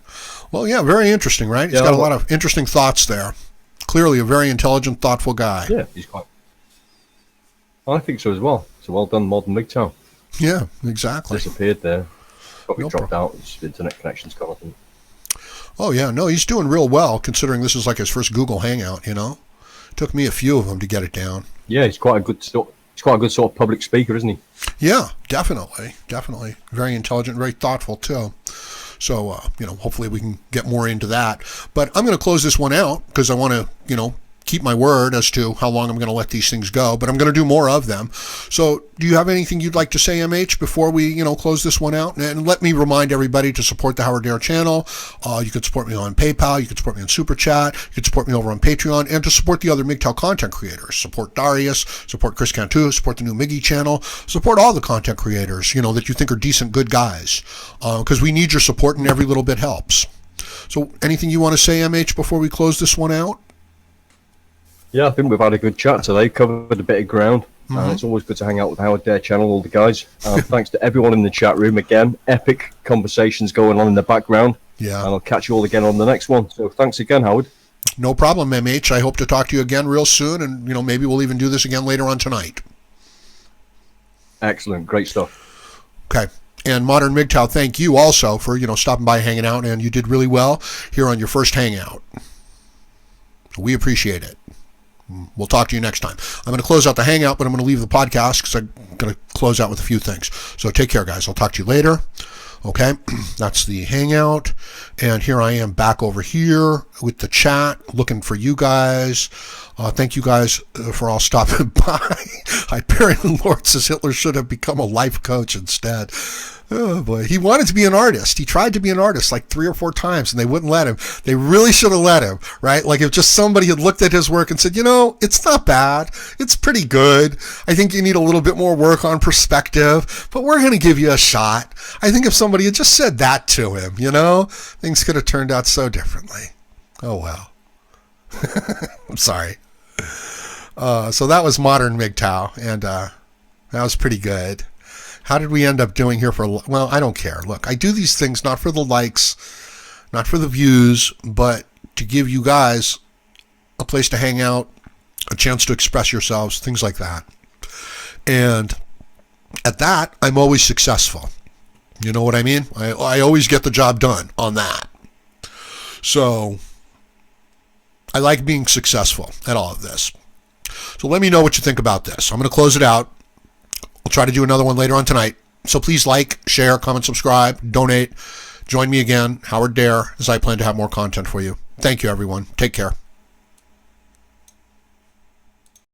Well, yeah, very interesting, right? He's got a lot of interesting thoughts there. Clearly a very intelligent, thoughtful guy. Yeah, he's quite... I think so as well. So well done, Modern MGTOW. Yeah, exactly. Disappeared there. Probably dropped out. His internet connection's gone, I think. Oh, yeah. No, he's doing real well, considering this is like his first Google Hangout, Took me a few of them to get it down. Yeah, he's quite a good sort of public speaker, isn't he? Yeah, definitely. Very intelligent, very thoughtful, too. So, hopefully we can get more into that. But I'm going to close this one out because I want to, keep my word as to how long I'm going to let these things go, but I'm going to do more of them. So do you have anything you'd like to say, MH, before we, close this one out? And let me remind everybody to support the Howard Dare channel. You can support me on PayPal. You can support me on Super Chat. You can support me over on Patreon, and to support the other MGTOW content creators. Support Darius, support Chris Cantu, support the new Miggy channel, support all the content creators, that you think are decent, good guys, because we need your support and every little bit helps. So anything you want to say, MH, before we close this one out? Yeah, I think we've had a good chat today, covered a bit of ground. It's always good to hang out with Howard Dare channel, all the guys. Thanks to everyone in the chat room again. Epic conversations going on in the background. Yeah. And I'll catch you all again on the next one. So thanks again, Howard. No problem, MH. I hope to talk to you again real soon, and maybe we'll even do this again later on tonight. Excellent. Great stuff. Okay. And Modern MGTOW, thank you also for, stopping by, hanging out, and you did really well here on your first hangout. We appreciate it. We'll talk to you next time. I'm going to close out the hangout, but I'm going to leave the podcast because I'm going to close out with a few things. So take care, guys. I'll talk to you later. Okay, that's the hangout. And here I am back over here with the chat, looking for you guys. Thank you guys for all stopping by. Hyperion Lord says Hitler should have become a life coach instead. Oh boy, he wanted to be an artist. He tried to be an artist like 3 or 4 times and they wouldn't let him. They really should have let him, right? Like if just somebody had looked at his work and said, it's not bad. It's pretty good. I think you need a little bit more work on perspective, but we're going to give you a shot. I think if somebody had just said that to him, things could have turned out so differently. Oh well. I'm sorry. So that was modern MGTOW, and that was pretty good. How did we end up doing here well, I don't care. Look, I do these things not for the likes, not for the views, but to give you guys a place to hang out, a chance to express yourselves, things like that. And at that, I'm always successful. You know what I mean? I always get the job done on that. So I like being successful at all of this. So let me know what you think about this. I'm going to close it out. I'll try to do another one later on tonight. So please like, share, comment, subscribe, donate. Join me again, Howard Dare, as I plan to have more content for you. Thank you, everyone. Take care.